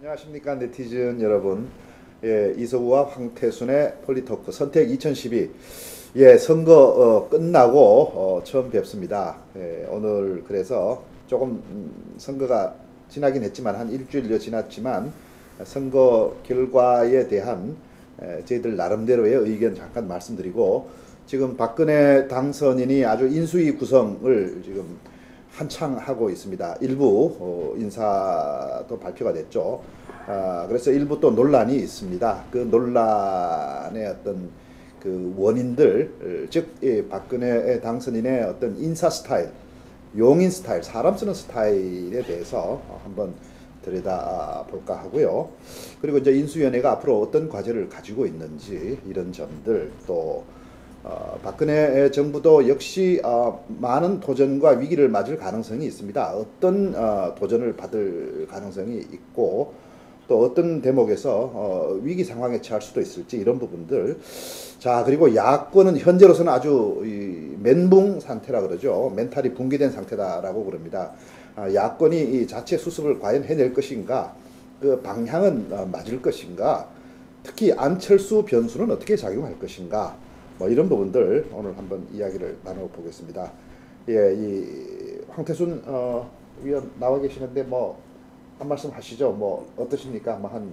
안녕하십니까 네티즌 여러분. 예, 이석우와 황태순의 폴리토크 선택 2012. 예, 선거 끝나고 처음 뵙습니다. 예, 오늘 그래서 조금 선거가 지나긴 했지만 한 일주일여 지났지만 선거 결과에 대한 저희들 나름대로의 의견 잠깐 말씀드리고, 지금 박근혜 당선인이 아주 인수위 구성을 지금 한창 하고 있습니다. 일부 인사도 발표가 됐죠. 그래서 일부 또 논란이 있습니다. 그 논란의 어떤 그 원인들, 즉 박근혜 당선인의 어떤 인사 스타일, 용인 스타일, 사람 쓰는 스타일에 대해서 한번 들여다볼까 하고요. 그리고 이제 인수위원회가 앞으로 어떤 과제를 가지고 있는지, 이런 점들, 또 박근혜 정부도 역시 많은 도전과 위기를 맞을 가능성이 있습니다. 어떤 도전을 받을 가능성이 있고, 또 어떤 대목에서 위기 상황에 처할 수도 있을지, 이런 부분들. 자, 그리고 야권은 현재로서는 아주 멘붕 상태라 그러죠. 멘탈이 붕괴된 상태다라고 그럽니다. 야권이 이 자체 수습을 과연 해낼 것인가, 그 방향은 맞을 것인가, 특히 안철수 변수는 어떻게 작용할 것인가, 뭐 이런 부분들 오늘 한번 이야기를 나눠보겠습니다. 예, 이 황태순 위원 나와 계시는데 뭐 한 말씀 하시죠. 뭐 어떠십니까? 뭐 한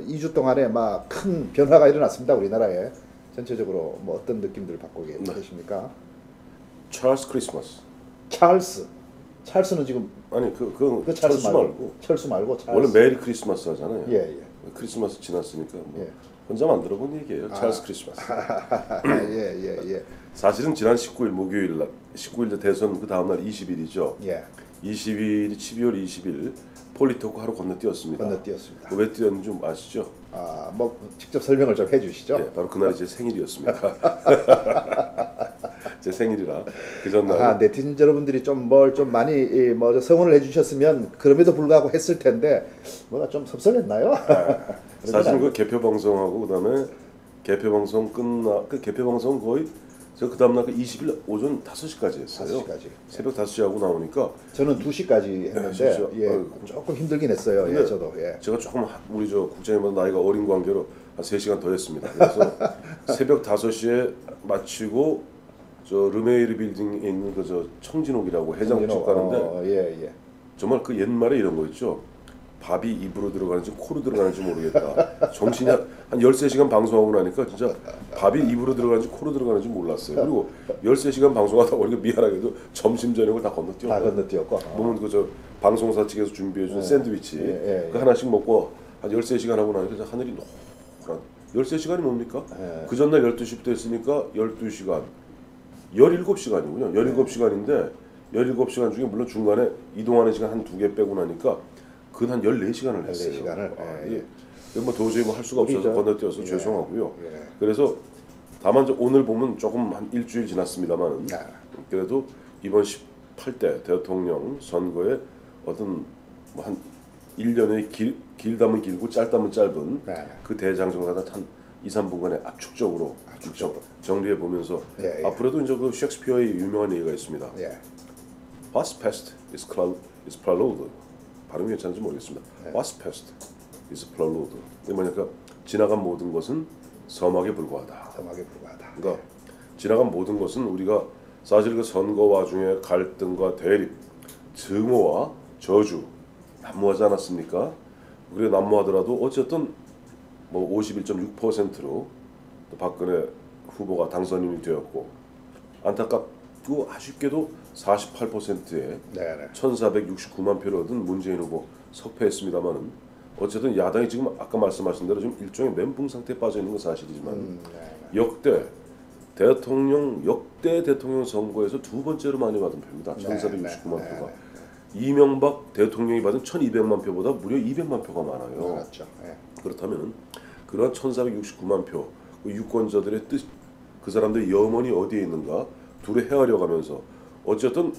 2주 동안에 막 큰 변화가 일어났습니다. 우리나라에 전체적으로 뭐 어떤 느낌들을 받고 계십니까? 찰스 크리스마스. 찰스는 지금 아니 그 찰스 철수 말고 철수 말고 찰스. 원래 메리 크리스마스 하잖아요. 예, 예. 크리스마스 지났으니까 뭐 예. 혼자 만들어 본 얘기예요. 찰스 크리스마스. 예, 예, 예. 사실은 지난 19일 목요일 날 19일 대선 그 다음 날 20일이죠. 예. 20일이 12월 20일 폴리토크 하루 건너뛰었습니다. 건너뛰었습니다. 왜 뛰었는지 좀 아시죠? 뭐 직접 설명을 좀 해주시죠. 예, 바로 그날이 제 생일이었습니다. 제 생일이라 그 전날. 네티즌 여러분들이 좀 많이 뭐 성원을 해주셨으면 그럼에도 불구하고 했을 텐데 뭐가 좀 섭섭했나요? 사실 그 개표 방송하고 그다음에 개표 방송 그 개표 방송 거의 저 그 다음 날 그 20일 오전 5시까지 했어요. 5시까지. 새벽 5시 하고 나오니까 저는 2시까지 했는데 조금 힘들긴 했어요. 예, 저도. 예. 제가 조금 우리 저 국장님보다 나이가 어린 관계로 한 3시간 더 했습니다. 그래서 새벽 5시에 마치고 저 르메이르 빌딩에 있는 그 저 청진옥이라고 해장국 가는데 예. 정말 그 옛말에 이런 거 있죠. 밥이 입으로 들어가는지 코로 들어가는지 모르겠다. 정신이 한 13시간 방송하고 나니까 진짜 밥이 입으로 들어가는지 코로 들어가는지 몰랐어요. 그리고 13시간 방송하다 보니까 미안하게도 점심 저녁을 다 건너뛰었고. 다 건너뛰었고. 보면 그 방송사 측에서 준비해준 샌드위치 그 하나씩 먹고 한 13시간 하고 나니까 하늘이 노란. 13시간이 뭡니까? 그 전날 12시부터 했으니까 12시간. 17시간이군요. 17시간인데 17시간 중에 물론 중간에 이동하는 시간 한 2개 빼고 나니까 그 한 14시간을 했어요. 14시간을. 뭐 도저히 뭐 할 수가 없어서 건너뛰어서 죄송하고요. 그래서 다만 오늘 보면 조금 한 일주일 지났습니다만 그래도 이번 18대 대통령 선거에 어떤 뭐 한 1년의 길다면 길고 짧다면 짧은 그 대장정가가 한 2, 3분간에 압축적으로 정리해 보면서 앞으로도 이제 그 셰익스피어의 유명한 얘기가 있습니다. What's past is prelude. 발음이 괜찮은지 모르겠습니다. What's past is prelude. 이게 뭐냐면 지나간 모든 것은 서막에 불과하다. 그러니까 지나간 모든 것은 우리가 사실 그 선거 와중에 갈등과 대립, 증오와 저주 난무하지 않았습니까? 그래 난무하더라도 어쨌든 뭐 51.6%로 또 박근혜 후보가 당선인이 되었고, 안타깝고 아쉽게도 48%의 1469만 표를 얻은 문재인 후보 석패했습니다만은 어쨌든 야당이 지금 아까 말씀하신 대로 좀 일종의 멘붕 상태에 빠져 있는 건 사실이지만 역대 대통령 선거에서 두 번째로 많이 받은 표입니다. 1469만 표가. 이명박 대통령이 받은 1200만 표보다 무려 200만 표가 많아요. 그렇다면 그러한 1469만 표, 그 유권자들의 뜻, 그 사람들의 염원이 어디에 있는가 둘을 헤아려 가면서 어쨌든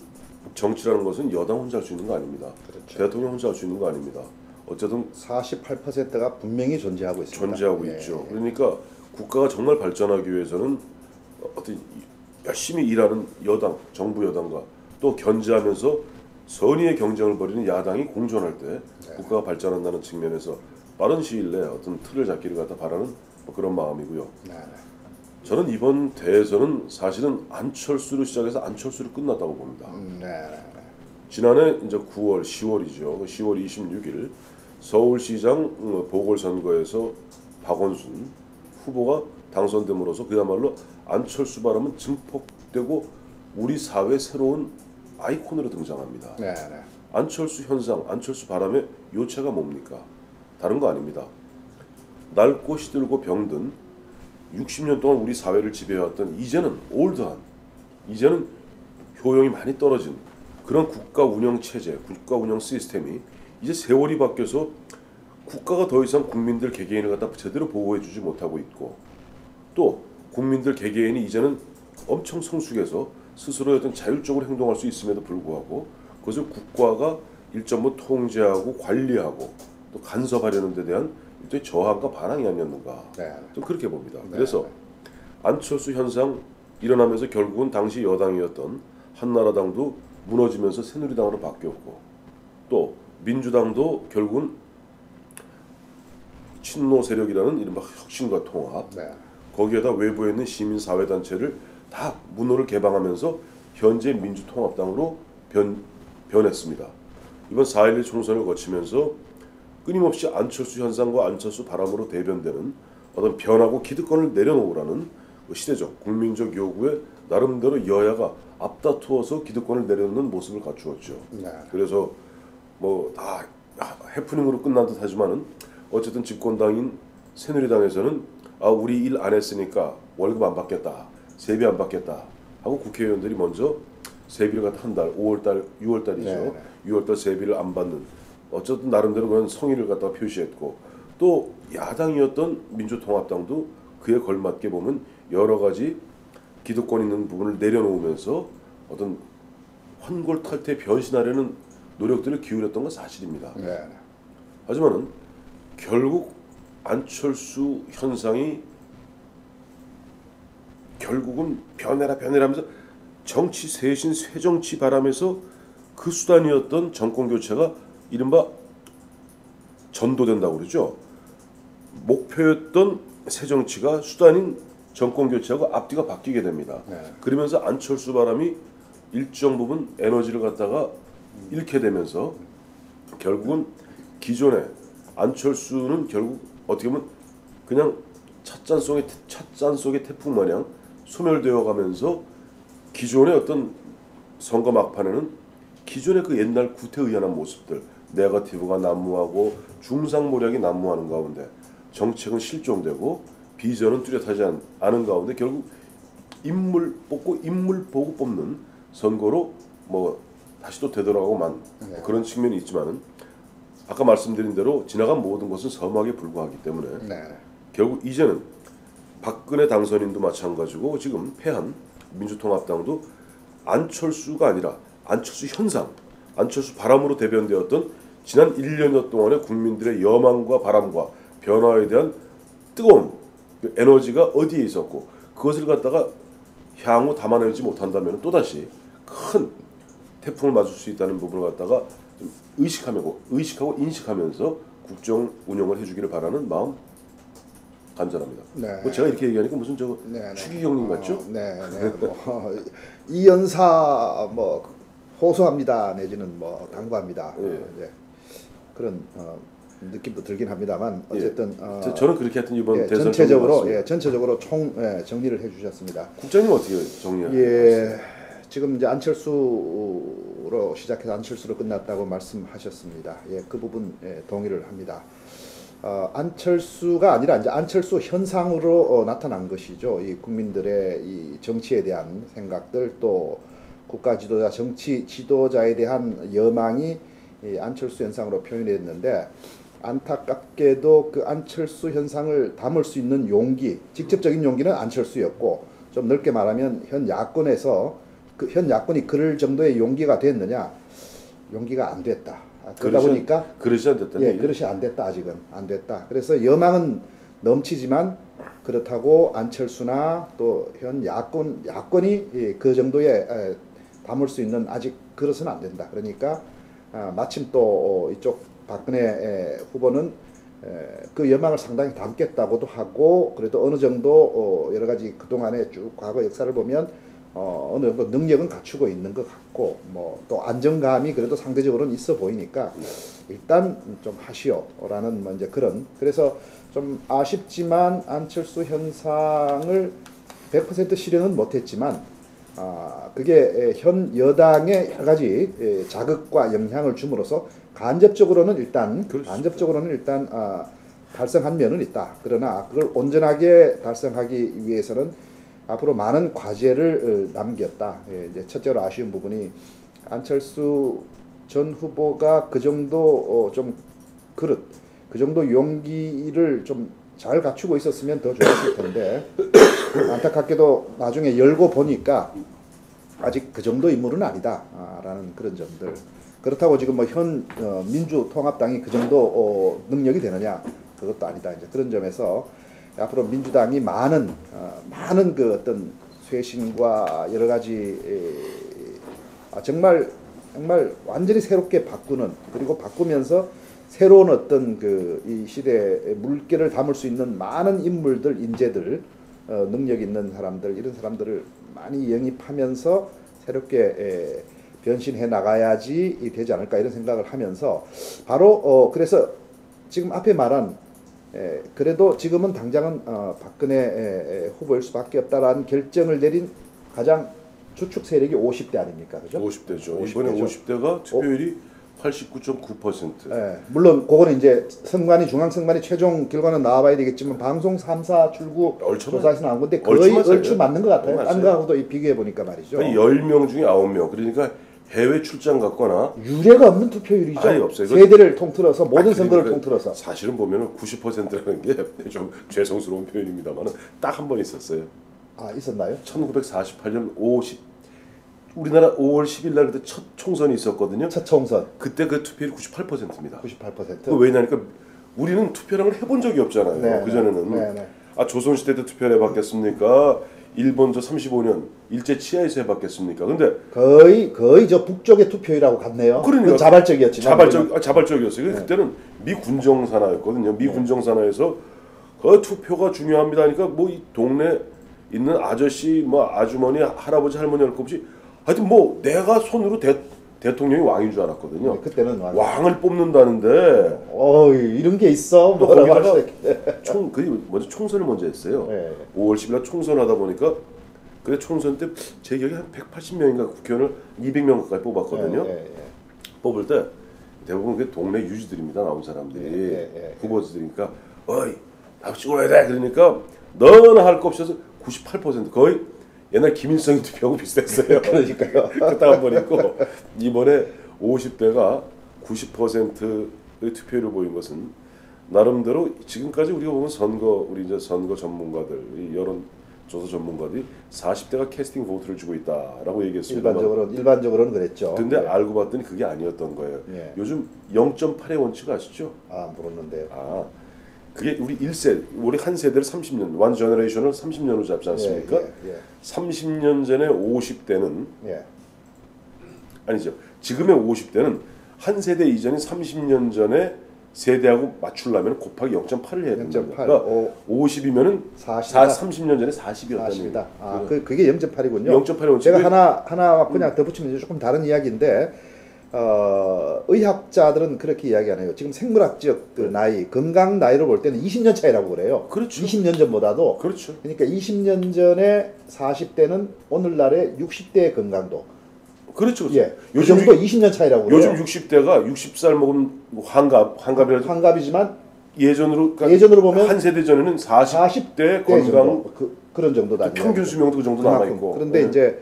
정치라는 것은 여당 혼자 할 수 있는 거 아닙니다. 대통령 혼자 할 수 있는 거 아닙니다. 어쨌든 48%가 분명히 존재하고 있습니다. 존재하고 있죠. 그러니까 국가가 정말 발전하기 위해서는 어떤 열심히 일하는 여당, 정부 여당과 또 견제하면서 선의의 경쟁을 벌이는 야당이 공존할 때 국가가 발전한다는 측면에서 빠른 시일 내에 어떤 틀을 잡기를 갖다 바라는 뭐 그런 마음이고요. 네. 저는 이번 대선은 사실은 안철수로 시작해서 안철수로 끝났다고 봅니다. 네. 지난해 이제 9월, 10월이죠. 10월 26일 서울시장 보궐선거에서 박원순 후보가 당선됨으로써 그야말로 안철수 바람은 증폭되고 우리 사회 새로운 아이콘으로 등장합니다. 네. 안철수 현상, 안철수 바람의 요체가 뭡니까? 다른 거 아닙니다. 낡고 시들고 병든 60년 동안 우리 사회를 지배해왔던 이제는 올드한, 이제는 효용이 많이 떨어진 그런 국가 운영 체제, 국가 운영 시스템이 이제 세월이 바뀌어서 국가가 더 이상 국민들 개개인을 갖다 제대로 보호해주지 못하고 있고 또 국민들 개개인이 이제는 엄청 성숙해서 스스로의 어떤 자율적으로 행동할 수 있음에도 불구하고 그것을 국가가 일정 부분 통제하고 관리하고 또 간섭하려는 데 대한 일종의 저항과 반항이 아니었는가 네. 좀 그렇게 봅니다. 네. 그래서 안철수 현상 일어나면서 결국은 당시 여당이었던 한나라당도 무너지면서 새누리당으로 바뀌었고 또 민주당도 결국은 친노 세력이라는 이른바 혁신과 통합 네. 거기에다 외부에 있는 시민사회단체를 다 문호를 개방하면서 현재 민주통합당으로 변했습니다. 이번 4.11 총선을 거치면서 끊임없이 안철수 현상과 안철수 바람으로 대변되는 어떤 변하고 기득권을 내려놓으라는 시대적 국민적 요구에 나름대로 여야가 앞다투어서 기득권을 내려놓는 모습을 갖추었죠. 네. 그래서 뭐 다 해프닝으로 끝난 듯 하지만은 어쨌든 집권당인 새누리당에서는 우리 일 안 했으니까 월급 안 받겠다, 세비 안 받겠다 하고 국회의원들이 먼저 세비를 갖다 한 달, 5월달, 6월달이죠. 네. 6월달 세비를 안 받는 어쨌든 나름대로 그런 성의를 갖다가 표시했고 또 야당이었던 민주통합당도 그에 걸맞게 보면 여러 가지 기득권 있는 부분을 내려놓으면서 어떤 환골탈태 변신하려는 노력들을 기울였던 건 사실입니다. 네. 하지만은 결국 안철수 현상이 결국은 변해라 하면서 정치 쇄신 쇄정치 바람에서 그 수단이었던 정권 교체가 이른바 전도된다고 그러죠. 목표였던 새정치가 수단인 정권 교체하고 앞뒤가 바뀌게 됩니다. 네. 그러면서 안철수 바람이 일정 부분 에너지를 갖다가 잃게 되면서 결국은 기존에 안철수는 결국 어떻게 보면 그냥 찻잔 속의 태풍 마냥 소멸되어 가면서 기존의 어떤 선거 막판에는 기존의 그 옛날 구태의연한 모습들 네거티브가 난무하고 중상모략이 난무하는 가운데 정책은 실종되고 비전은 뚜렷하지 않은 가운데 결국 인물 뽑고 인물 보고 뽑는 선거로 뭐 다시 또 되돌아가고만 네. 그런 측면이 있지만은 아까 말씀드린 대로 지나간 모든 것은 서막에 불과하기 때문에 네. 결국 이제는 박근혜 당선인도 마찬가지고 지금 패한 민주통합당도 안철수가 아니라 안철수 현상, 안철수 바람으로 대변되었던 지난 1년여 동안의 국민들의 여망과 바람과 변화에 대한 뜨거운 에너지가 어디에 있었고 그것을 갖다가 향후 담아내지 못한다면 또다시 큰 태풍을 맞을 수 있다는 부분을 갖다가 좀 의식하고 인식하면서 국정 운영을 해주기를 바라는 마음 간절합니다. 네. 뭐 제가 이렇게 얘기하니까 무슨 저 네. 추기경님 같죠? 네. 이 연사 뭐 호소합니다 내지는 뭐 당부합니다. 예. 그런 느낌도 들긴 합니다만 어쨌든 저는 그렇게 하여튼 이번 대선 전체적으로 정리를 해주셨습니다. 국장님 어떻게 정리하세요? 예, 지금 이제 안철수로 시작해서 안철수로 끝났다고 말씀하셨습니다. 예, 그 부분 동의를 합니다. 안철수가 아니라 이제 안철수 현상으로 나타난 것이죠. 이 국민들의 이 정치에 대한 생각들 또 국가 지도자, 정치 지도자에 대한 여망이 이 안철수 현상으로 표현됐는데 안타깝게도 그 안철수 현상을 담을 수 있는 용기, 직접적인 용기는 안철수였고 좀 넓게 말하면 현 야권에서 현 야권이 그럴 정도의 용기가 됐느냐? 용기가 안 됐다. 그러다 보니까 그릇이 안 됐다. 그릇이 안 됐다. 아직은 안 됐다. 그래서 여망은 넘치지만 그렇다고 안철수나 또 현 야권이 그 정도의 담을 수 있는 아직 그릇은 안 된다. 그러니까 마침 또 이쪽 박근혜 후보는 그 연망을 상당히 담겠다고도 하고 그래도 어느 정도 여러 가지 그동안의 쭉 과거 역사를 보면 어느 정도 능력은 갖추고 있는 것 같고 뭐 또 안정감이 그래도 상대적으로는 있어 보이니까 일단 좀 하시오라는 뭐 이제 그런 그래서 좀 아쉽지만 안철수 현상을 100% 실현은 못했지만 그게 현 여당의 여러 가지 자극과 영향을 줌으로써 간접적으로는 일단 달성한 면은 있다. 그러나 그걸 온전하게 달성하기 위해서는 앞으로 많은 과제를 남겼다. 이제 첫째로 아쉬운 부분이 안철수 전 후보가 그 정도 그 정도 용기를 좀 잘 갖추고 있었으면 더 좋았을 텐데 안타깝게도 나중에 열고 보니까 아직 그 정도 인물은 아니다라는 그런 점들. 그렇다고 지금 뭐 현 민주통합당이 그 정도 능력이 되느냐 그것도 아니다. 이제 그런 점에서 앞으로 민주당이 많은 그 어떤 쇄신과 여러 가지 정말 완전히 새롭게 바꾸는 그리고 바꾸면서 새로운 어떤 그 이 시대의 물결을 담을 수 있는 많은 인물들, 인재들, 능력 있는 사람들 이런 사람들을 많이 영입하면서 새롭게 변신해 나가야지 되지 않을까 이런 생각을 하면서 바로 그래서 지금 앞에 말한 그래도 지금은 당장은 박근혜 후보일 수밖에 없다라는 결정을 내린 가장 주축 세력이 50대 아닙니까? 그죠? 50대죠. 이번에 50대가 투표율이 89.9%. 네, 물론 그거는 이제 중앙선관위 최종 결과는 나와봐야 되겠지만 방송 3사 출구 조사에서 나온 건데 거의 얼추 맞는 것 같아요. 딴 거하고도 비교해 보니까 말이죠. 10명 중에 9명. 그러니까 해외 출장 갔거나 유례가 없는 투표율이죠. 아니, 없어요. 세대를 통틀어서 모든 선거를 통틀어서 사실은 보면은 90%라는 게 좀 죄송스러운 표현입니다만 딱 한 번 있었어요. 있었나요? 1948년 우리나라 5월 10일 날 그때 첫 총선이 있었거든요. 첫 총선. 그때 그 투표율이 98%입니다. 98%. 왜냐니까 우리는 투표를 해본 적이 없잖아요. 네, 그전에는. 네. 조선시대 때 투표를 해봤겠습니까? 일본 35년 일제 치하에서 해봤겠습니까? 근데 거의 저 북쪽의 투표율하고 같네요. 그러니까 자발적이었지만 자발적이었어요. 그때는 미 군정산하였거든요. 미 군정산하에서 그 투표가 중요합니다. 하니까 뭐 이 동네 있는 아저씨, 뭐 아주머니, 할아버지, 할머니 할 것 없이 하여튼 뭐 내가 손으로 대통령이 왕인 줄 알았거든요. 네, 그때는 왕을 뽑는다는데 이런 게 있어. 거기다가 먼저 총선을 먼저 했어요. 네. 5월 10일 날 총선을 하다 보니까 그래 총선 때 제 기억에 한 180명인가 국회의원을 200명 가까이 뽑았거든요. 뽑을 때 대부분 그 동네 유지들입니다. 나온 사람들이 후보들이니까 어이 나 찍어야 돼. 그러니까 너나 할 거 없어서 98% 거의 옛날 김일성 투표하고 비슷했어요. 그러니까요. 그때 한 번 있고 이번에 50대가 90%의 투표율을 보인 것은 나름대로 지금까지 우리가 보면 우리 이제 선거 전문가들, 여론 조사 전문가들이 40대가 캐스팅 보트를 주고 있다라고 얘기했습니다. 일반적으로는 그랬죠. 근데 알고 봤더니 그게 아니었던 거예요. 요즘 0.8의 원칙 아시죠? 모르는데요. 그게 우리 한 세대를 30년, 원 제너레이션을 30년으로 잡지 않습니까? 30년 전에 50대는 아니죠. 지금의 50대는 한 세대 이전인 30년 전에 세대하고 맞추려면 곱하기 0.8을 해야 된다. 그러니까 50이면은 30년 전에 40이었다는 얘기다. 그게 0.8이군요. 0.8의 원칙. 제가 하나 그냥 덧붙이면 조금 다른 이야기인데 의학자들은 그렇게 이야기 안 해요. 지금 생물학적 그 나이, 건강 나이로 볼 때는 20년 차이라고 그래요. 그렇죠. 20년 전보다도. 그렇죠. 그러니까 20년 전에 40대는 오늘날의 60대의 건강도. 그렇죠. 요즘도 20년 차이라고 그래요. 요즘 60대가 60살 먹은 환갑이지만 예전으로 보면 한 세대 전에는 40대 건강 그런 정도다. 평균 수명도 그 정도 남아 있고. 그런데 이제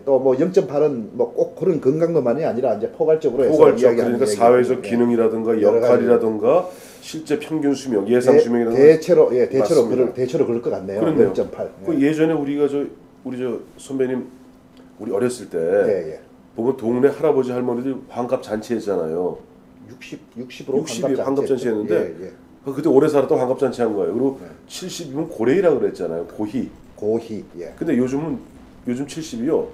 또 뭐 0.8은 뭐 꼭 그런 건강도만이 아니라 이제 포괄적으로 해서 그러니까 사회적 기능이라든가 역할이라든가 실제 평균 수명, 예상 수명이라든가 대체로 그럴 것 같네요. 그런데요. 0.8. 예전에 우리 저 선배님 우리 어렸을 때 보면 동네 할아버지 할머니들 환갑 잔치 했잖아요. 60으로 환갑 잔치 했는데 그때 오래 살았던 환갑 잔치 한 거예요. 그리고 70이면 고레이라고 그랬잖아요. 고희. 근데 요즘 70이요.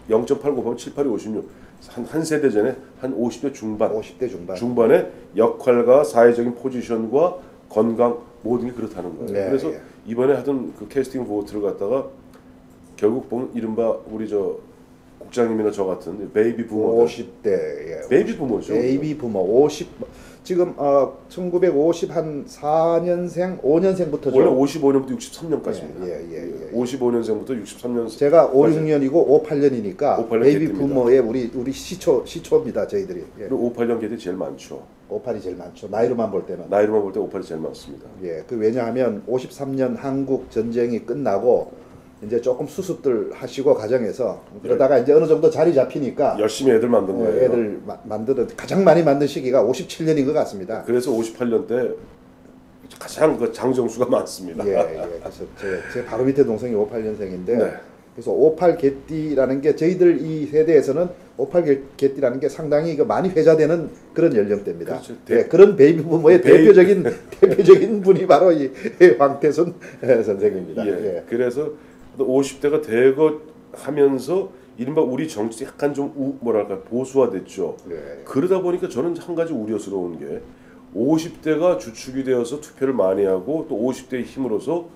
0.8 곱하면 7, 8이 56. 한 세대 전에 한 50대 중반. 중반에 역할과 사회적인 포지션과 건강 모든 게 그렇다는 거예요. 네, 그래서 예. 이번에 하던 그 캐스팅 보트를 갖다가 결국 보면 이른바 우리 저 국장님이나 저 같은 베이비 부모들 50대 예. 베이비 부모죠. 베이비 부모 50 지금 1954년생 5년생부터죠. 원래 55년부터 63년까지입니다. 예. 55년생부터 63년. 제가 5, 6년이고 58년이니까 58년 베이비 개띠입니다. 부모의 우리 시초입니다. 저희들이. 예. 그리고 58년 개들이 제일 많죠. 58이 제일 많죠. 나이로만 볼 때는. 나이로만 볼 때 58이 제일 많습니다. 예. 그 왜냐하면 53년 한국 전쟁이 끝나고 이제 조금 수습들 하시고 가정에서 그러다가 이제 어느 정도 자리 잡히니까 열심히 애들 만든 거예요. 애들 만드는 가장 많이 만든 시기가 57년인 것 같습니다. 그래서 58년 때 가장 그 장정수가 많습니다. 예. 그래서 제 바로 밑에 동생이 58년생인데 네. 그래서 58 개띠라는 게 저희들 이 세대에서는 58 개띠라는 게 상당히 많이 회자되는 그런 연령대입니다. 그렇죠. 예, 그런 베이비 부모의 대표적인 분이 바로 이 황태순 선생입니다. 예. 그래서 50대가 대거 하면서 이른바 우리 정치 약간 좀 뭐랄까 보수화됐죠. 네. 그러다 보니까 저는 한 가지 우려스러운 게 50대가 주축이 되어서 투표를 많이 하고 또 50대의 힘으로서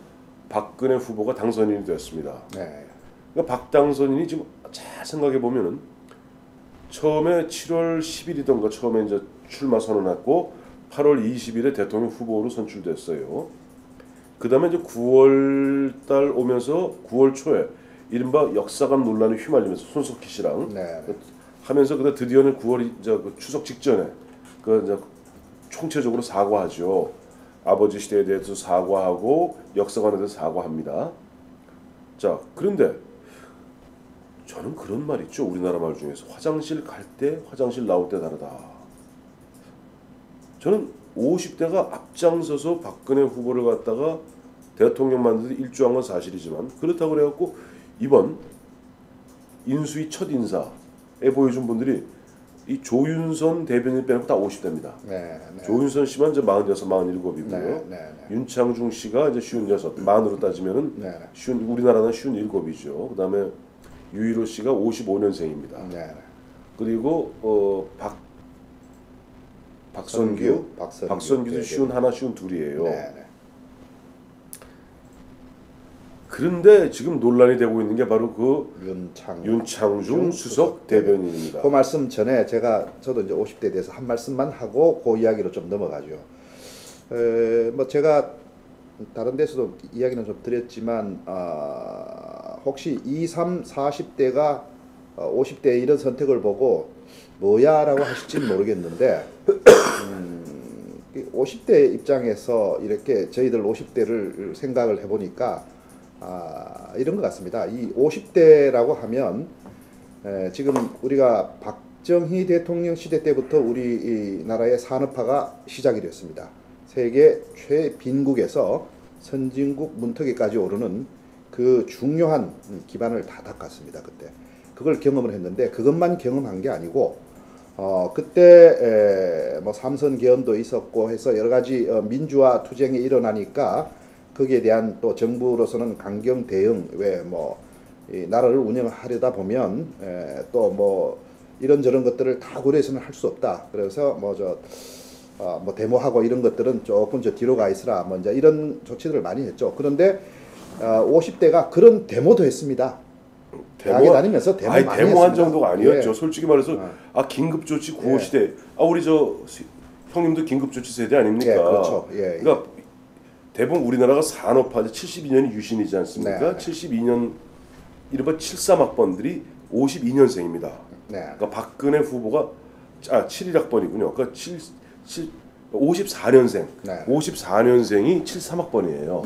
박근혜 후보가 당선인이 되었습니다. 네. 그러니까 박 당선인이 지금 잘 생각해 보면은 처음에 7월 10일이던가 처음에 이제 출마 선언했고 8월 20일에 대통령 후보로 선출됐어요. 그 다음에 이제 9월 달 오면서 9월 초에 이른바 역사감 논란에 휘말리면서 손석희 씨랑 하면서 그다 드디어는 9월 이제 그 추석 직전에 그 이제 총체적으로 사과하죠. 아버지 시대에 대해서 사과하고 역사관에 대해서 사과합니다. 자, 그런데 저는 그런 말 있죠. 우리나라 말 중에서 화장실 갈 때 화장실 나올 때 다르다. 저는 50대가 앞장서서 박근혜 후보를 갖다가 대통령 만드는 데 일조한 건 사실이지만 그렇다고 그래갖고 이번 인수위 첫 인사에 보여준 분들이 이 조윤선 대변인 빼놓고 다 50대입니다. 조윤선 씨만 이제 46, 47이고요. 윤창중 씨가 이제 56, 만으로 따지면은 우리나라는 57이죠. 그다음에 유일호 씨가 55년생입니다. 그리고 박선규도 51, 52이에요. 그런데 지금 논란이 되고 있는 게 바로 그 윤창중 수석 대변인입니다. 그 말씀 전에 저도 이제 50대에 대해서 한 말씀만 하고 그 이야기로 좀 넘어가죠. 뭐 제가 다른 데서도 이야기는 좀 드렸지만 혹시 20, 30, 40대가 50대의 이런 선택을 보고 뭐야라고 하실지는 모르겠는데 50대 입장에서 이렇게 저희들 50대를 생각을 해보니까 이런 것 같습니다. 이 50대라고 하면 지금 우리가 박정희 대통령 시대 때부터 우리 나라의 산업화가 시작이 됐습니다. 세계 최빈국에서 선진국 문턱에까지 오르는 그 중요한 기반을 다 닦았습니다. 그때 그걸 경험을 했는데 그것만 경험한 게 아니고 그때 뭐 삼선 계엄도 있었고 해서 여러 가지 민주화 투쟁이 일어나니까 거기에 대한 또 정부로서는 강경 대응 왜 뭐 이 나라를 운영하려다 보면 또 뭐 이런저런 것들을 다 고려해서는 할 수 없다. 그래서 뭐 데모하고 이런 것들은 조금 뒤로 가 있으라 뭐 이제 이런 조치들을 많이 했죠. 그런데 50대가 그런 데모도 했습니다. 대학에 다니면서 데모 많이 데모한 했습니다. 정도가 아니었죠. 솔직히 말해서 긴급조치 구호 시대 우리 형님도 긴급조치 세대 아닙니까? 그렇죠. 그러니까 대부분 우리나라가 산업화 72년이 유신이지 않습니까? 72년 이른바 73학번들이 52년생입니다. 그러니까 박근혜 후보가 71학번이군요. 그러니까 54년생, 54년생이 73학번이에요.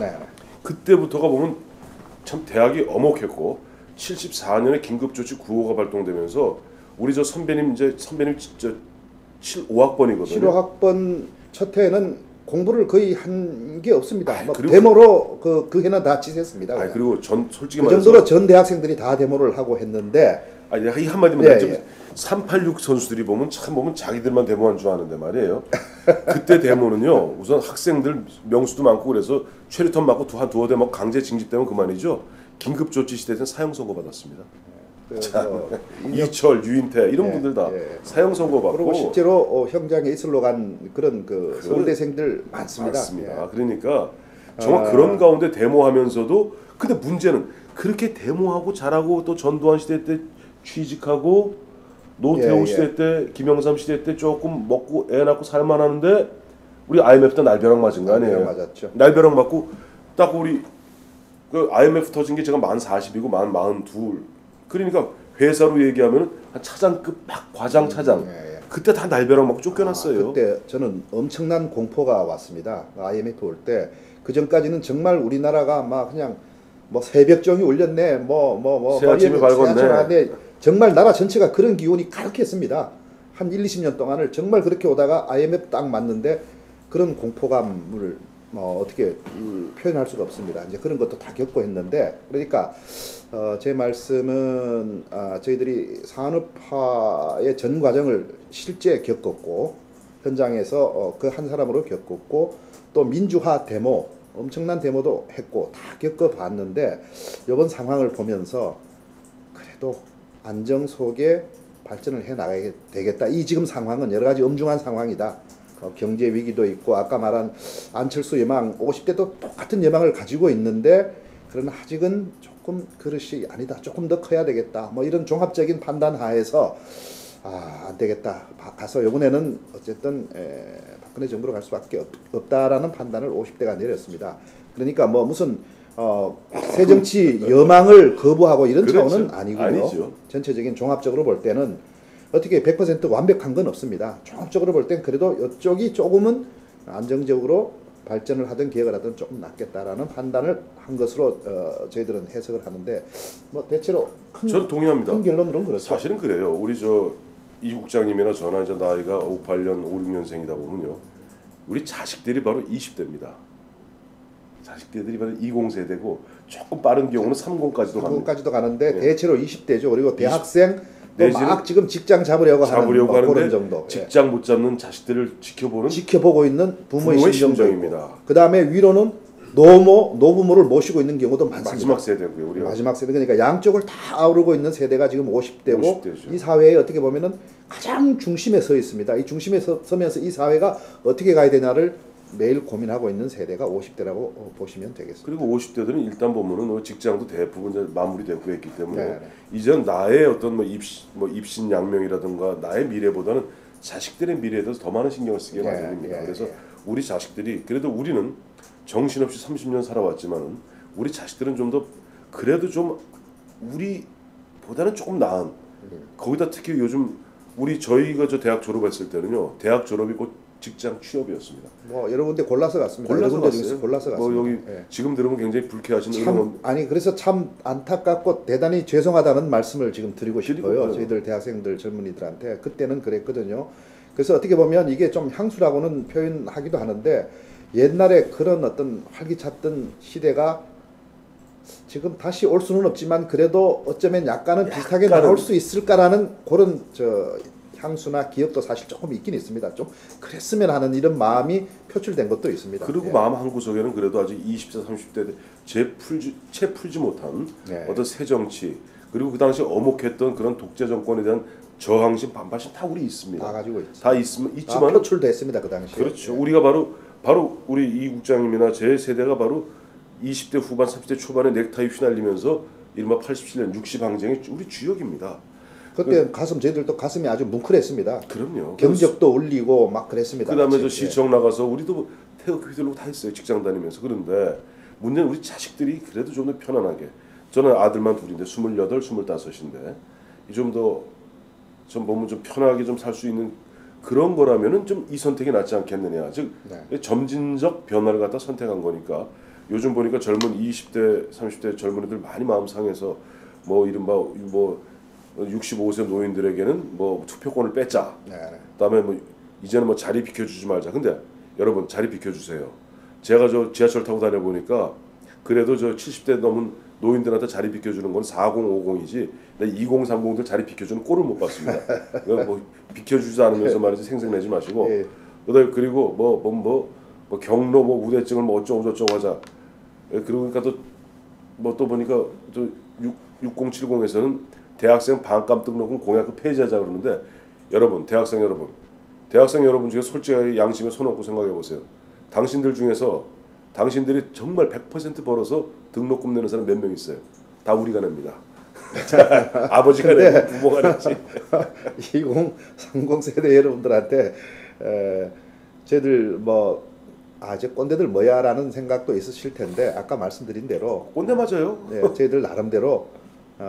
그때부터가 보면 참 대학이 엄혹했고 74년에 긴급조치 구호가 발동되면서 우리 선배님 5학번이거든요. 75학번 첫 해에는 공부를 거의 한 게 없습니다. 뭐 데모로 그 해는 다 치샜습니다. 그리고 솔직히 그 정도로 전 대학생들이 다 데모를 하고 했는데 이 한마디만 386 선수들이 보면 자기들만 데모한 줄 아는데 말이에요. 그때 데모는요. 우선 학생들 명수도 많고 그래서 최루턴 맞고 두어 대 막 강제 징집되면 그만이죠. 긴급조치 시대에는 사형 선고 받았습니다. 이철, 유인태 이런 분들 다 사형 선고 받고 그리고 실제로 형장에 있으러 간 그런 서울대생들 많습니다. 맞습니다. 그러니까 정말 그런 가운데 데모하면서도 근데 문제는 그렇게 데모하고 잘하고 또 전두환 시대 때 취직하고 노태우 시대 때 김영삼 시대 때 조금 먹고 애 낳고 살만하는데 우리 IMF 때 날벼락 맞은 거 아니에요? 맞았죠. 날벼락 맞고 딱 우리 그 IMF 터진 게 제가 만 40이고 만 42. 그러니까 회사로 얘기하면 한 차장급 막 과장 차장. 그때 다 날벼락 맞고 쫓겨났어요. 그때 저는 엄청난 공포가 왔습니다. IMF 올 때 그 전까지는 정말 우리나라가 막 그냥 뭐 새벽종이 울렸네, 새아침이 밝았네. 정말 나라 전체가 그런 기운이 가득했습니다. 한 1, 20년 동안을 정말 그렇게 오다가 IMF 딱 맞는데 그런 공포감을 어떻게 표현할 수가 없습니다. 이제 그런 것도 다 겪고 했는데 그러니까 제 말씀은 저희들이 산업화의 전 과정을 실제 겪었고 현장에서 그 한 사람으로 겪었고 또 민주화 데모 엄청난 데모도 했고 다 겪어봤는데 이번 상황을 보면서 그래도 안정 속에 발전을 해 나가야 되겠다. 이 지금 상황은 여러 가지 엄중한 상황이다. 경제 위기도 있고 아까 말한 안철수 여망 50대도 똑같은 여망을 가지고 있는데 그러나 아직은 조금 그릇이 아니다. 조금 더 커야 되겠다. 뭐 이런 종합적인 판단 하에서 안 되겠다. 가서 이번에는 어쨌든 박근혜 정부로 갈 수밖에 없다라는 판단을 50대가 내렸습니다. 그러니까 뭐 무슨 새정치 여망을 거부하고 이런 차원은 아니고요. 아니죠. 전체적인 종합적으로 볼 때는 어떻게 100% 완벽한 건 없습니다. 종합적으로 볼 땐 그래도 이쪽이 조금은 안정적으로 발전을 하든 개혁을 하든 조금 낫겠다라는 판단을 한 것으로 저희들은 해석을 하는데 뭐 대체로 저는 동의합니다. 큰 결론으로는 그렇죠. 사실은 그래요. 우리 이 국장님이나 저나 이제 나이가 58년, 56년생이다 보면요. 우리 자식들이 바로 20대입니다. 자식들이 바로 20세대고 조금 빠른 경우는 30까지도 갑니다. 30까지도 가는데 대체로 20대죠. 그리고 대학생 또 막 지금 직장 잡으려고 하는 그런 정도. 직장 못 잡는 자식들을 지켜보고 있는 부모의 심정입니다. 그 다음에 위로는 노부모를 모시고 있는 경우도 많습니다. 마지막 세대고요. 우리가. 마지막 세대 그러니까 양쪽을 다 아우르고 있는 세대가 지금 50대고 50대죠. 이 사회에 어떻게 보면은 가장 중심에 서 있습니다. 이 중심에 서면서 이 사회가 어떻게 가야 되냐를 매일 고민하고 있는 세대가 50대라고 보시면 되겠습니다. 그리고 50대들은 일단 보면은 직장도 대부분 이제 마무리되고 했기 때문에 이전 나의 어떤 입신양명이라든가 나의 미래보다는 자식들의 미래에 대해서 더 많은 신경을 쓰게 마련입니다. 그래서 우리 자식들이 그래도 우리는 정신없이 30년 살아왔지만은 우리 자식들은 좀 더 그래도 좀 우리보다는 조금 나은 거기다 특히 요즘 저희가 대학 졸업했을 때는요 대학 졸업이 곧 직장 취업이었습니다. 뭐 여러 군데 골라서 갔습니다. 골라서 갔어요. 골라서 뭐 갔습니다. 여기 지금 들으면 굉장히 불쾌하신 아니 그래서 참 안타깝고 대단히 죄송하다는 말씀을 지금 드리고 싶어요. 저희들 대학생들 젊은이들한테 그때는 그랬거든요. 그래서 어떻게 보면 이게 좀 향수라고는 표현하기도 하는데 옛날에 그런 어떤 활기찼던 시대가 지금 다시 올 수는 없지만 그래도 어쩌면 약간은 비슷하게 나올 수 있을까라는 그런 향수나 기억도 사실 조금 있긴 있습니다. 좀 그랬으면 하는 이런 마음이 표출된 것도 있습니다. 그리고 마음 한구석에는 그래도 아직 20대, 30대 채 풀지 못한 어떤 새 정치 그리고 그 당시 어목했던 그런 독재 정권에 대한 저항심, 반발심 다 우리 있습니다. 다 가지고 있지만 표출됐습니다 그 당시. 그렇죠. 우리가 바로 우리 이 국장님이나 제 세대가 바로 20대 후반, 30대 초반에 넥타이 휘날리면서 이른바 87년 60 항쟁의 우리 주역입니다. 그때 저희들도 가슴이 아주 뭉클했습니다. 그럼요. 경적도 울리고 막 그랬습니다. 그다음에 시청 나가서 우리도 태극기 휘두르고 다 했어요. 직장 다니면서. 그런데 문제는 우리 자식들이 그래도 좀 더 편안하게. 저는 아들만 둘인데 28, 25인데 좀 보면 좀 편하게 좀 살 수 있는 그런 거라면은 좀 이 선택이 낫지 않겠느냐. 즉 점진적 변화를 갖다 선택한 거니까 요즘 보니까 젊은 20대, 30대 젊은이들 많이 마음 상해서 이른바 65세 노인들에게는 투표권을 뺏자. 그다음에 이제는 자리 비켜주지 말자. 근데 여러분 자리 비켜주세요. 제가 지하철 타고 다녀 보니까 그래도 70대 넘은 노인들한테 자리 비켜주는 건 4050이지 2030들 자리 비켜주는 꼴을 못 봤습니다. 비켜주지 않으면서 말이지 생색내지 마시고 그리고 경로 우대증을 어쩌고 저쩌고 하자. 그러니까 또 보니까 6070에서는 대학생 반값 등록금 공약을 폐지하자 그러는데 여러분 대학생 여러분 중에 솔직하게 양심에 손 얹고 생각해 보세요. 당신들 중에서 당신들이 정말 100% 벌어서 등록금 내는 사람 몇 명 있어요? 다 우리가 냅니다. 아버지가 내고 부모가 냈지. 2030 세대 여러분들한테 저희들 이제 꼰대들 뭐야라는 생각도 있으실 텐데 아까 말씀드린 대로 꼰대 맞아요. 네, 저희들 나름대로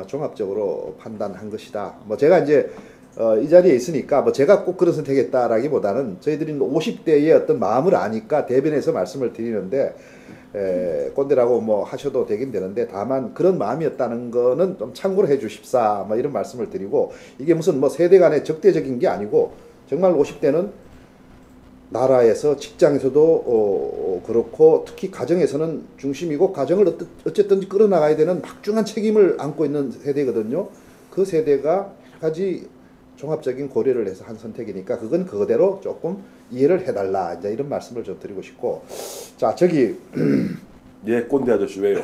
종합적으로 판단한 것이다. 제가 이제 이 자리에 있으니까 제가 꼭 그런 선택했다라기보다는 저희들이 50대의 어떤 마음을 아니까 대변해서 말씀을 드리는데 꼰대라고 하셔도 되긴 되는데 다만 그런 마음이었다는 거는 좀 참고로 해주십사 이런 말씀을 드리고 이게 무슨 세대 간의 적대적인 게 아니고 정말 50대는 나라에서 직장에서도 그렇고 특히 가정에서는 중심이고 가정을 어쨌든 끌어나가야 되는 막중한 책임을 안고 있는 세대거든요. 그 세대가 여러 가지 종합적인 고려를 해서 한 선택이니까 그건 그거대로 조금 이해를 해달라 이제 이런 말씀을 좀 드리고 싶고 자 저기 예 꼰대 아저씨 왜요?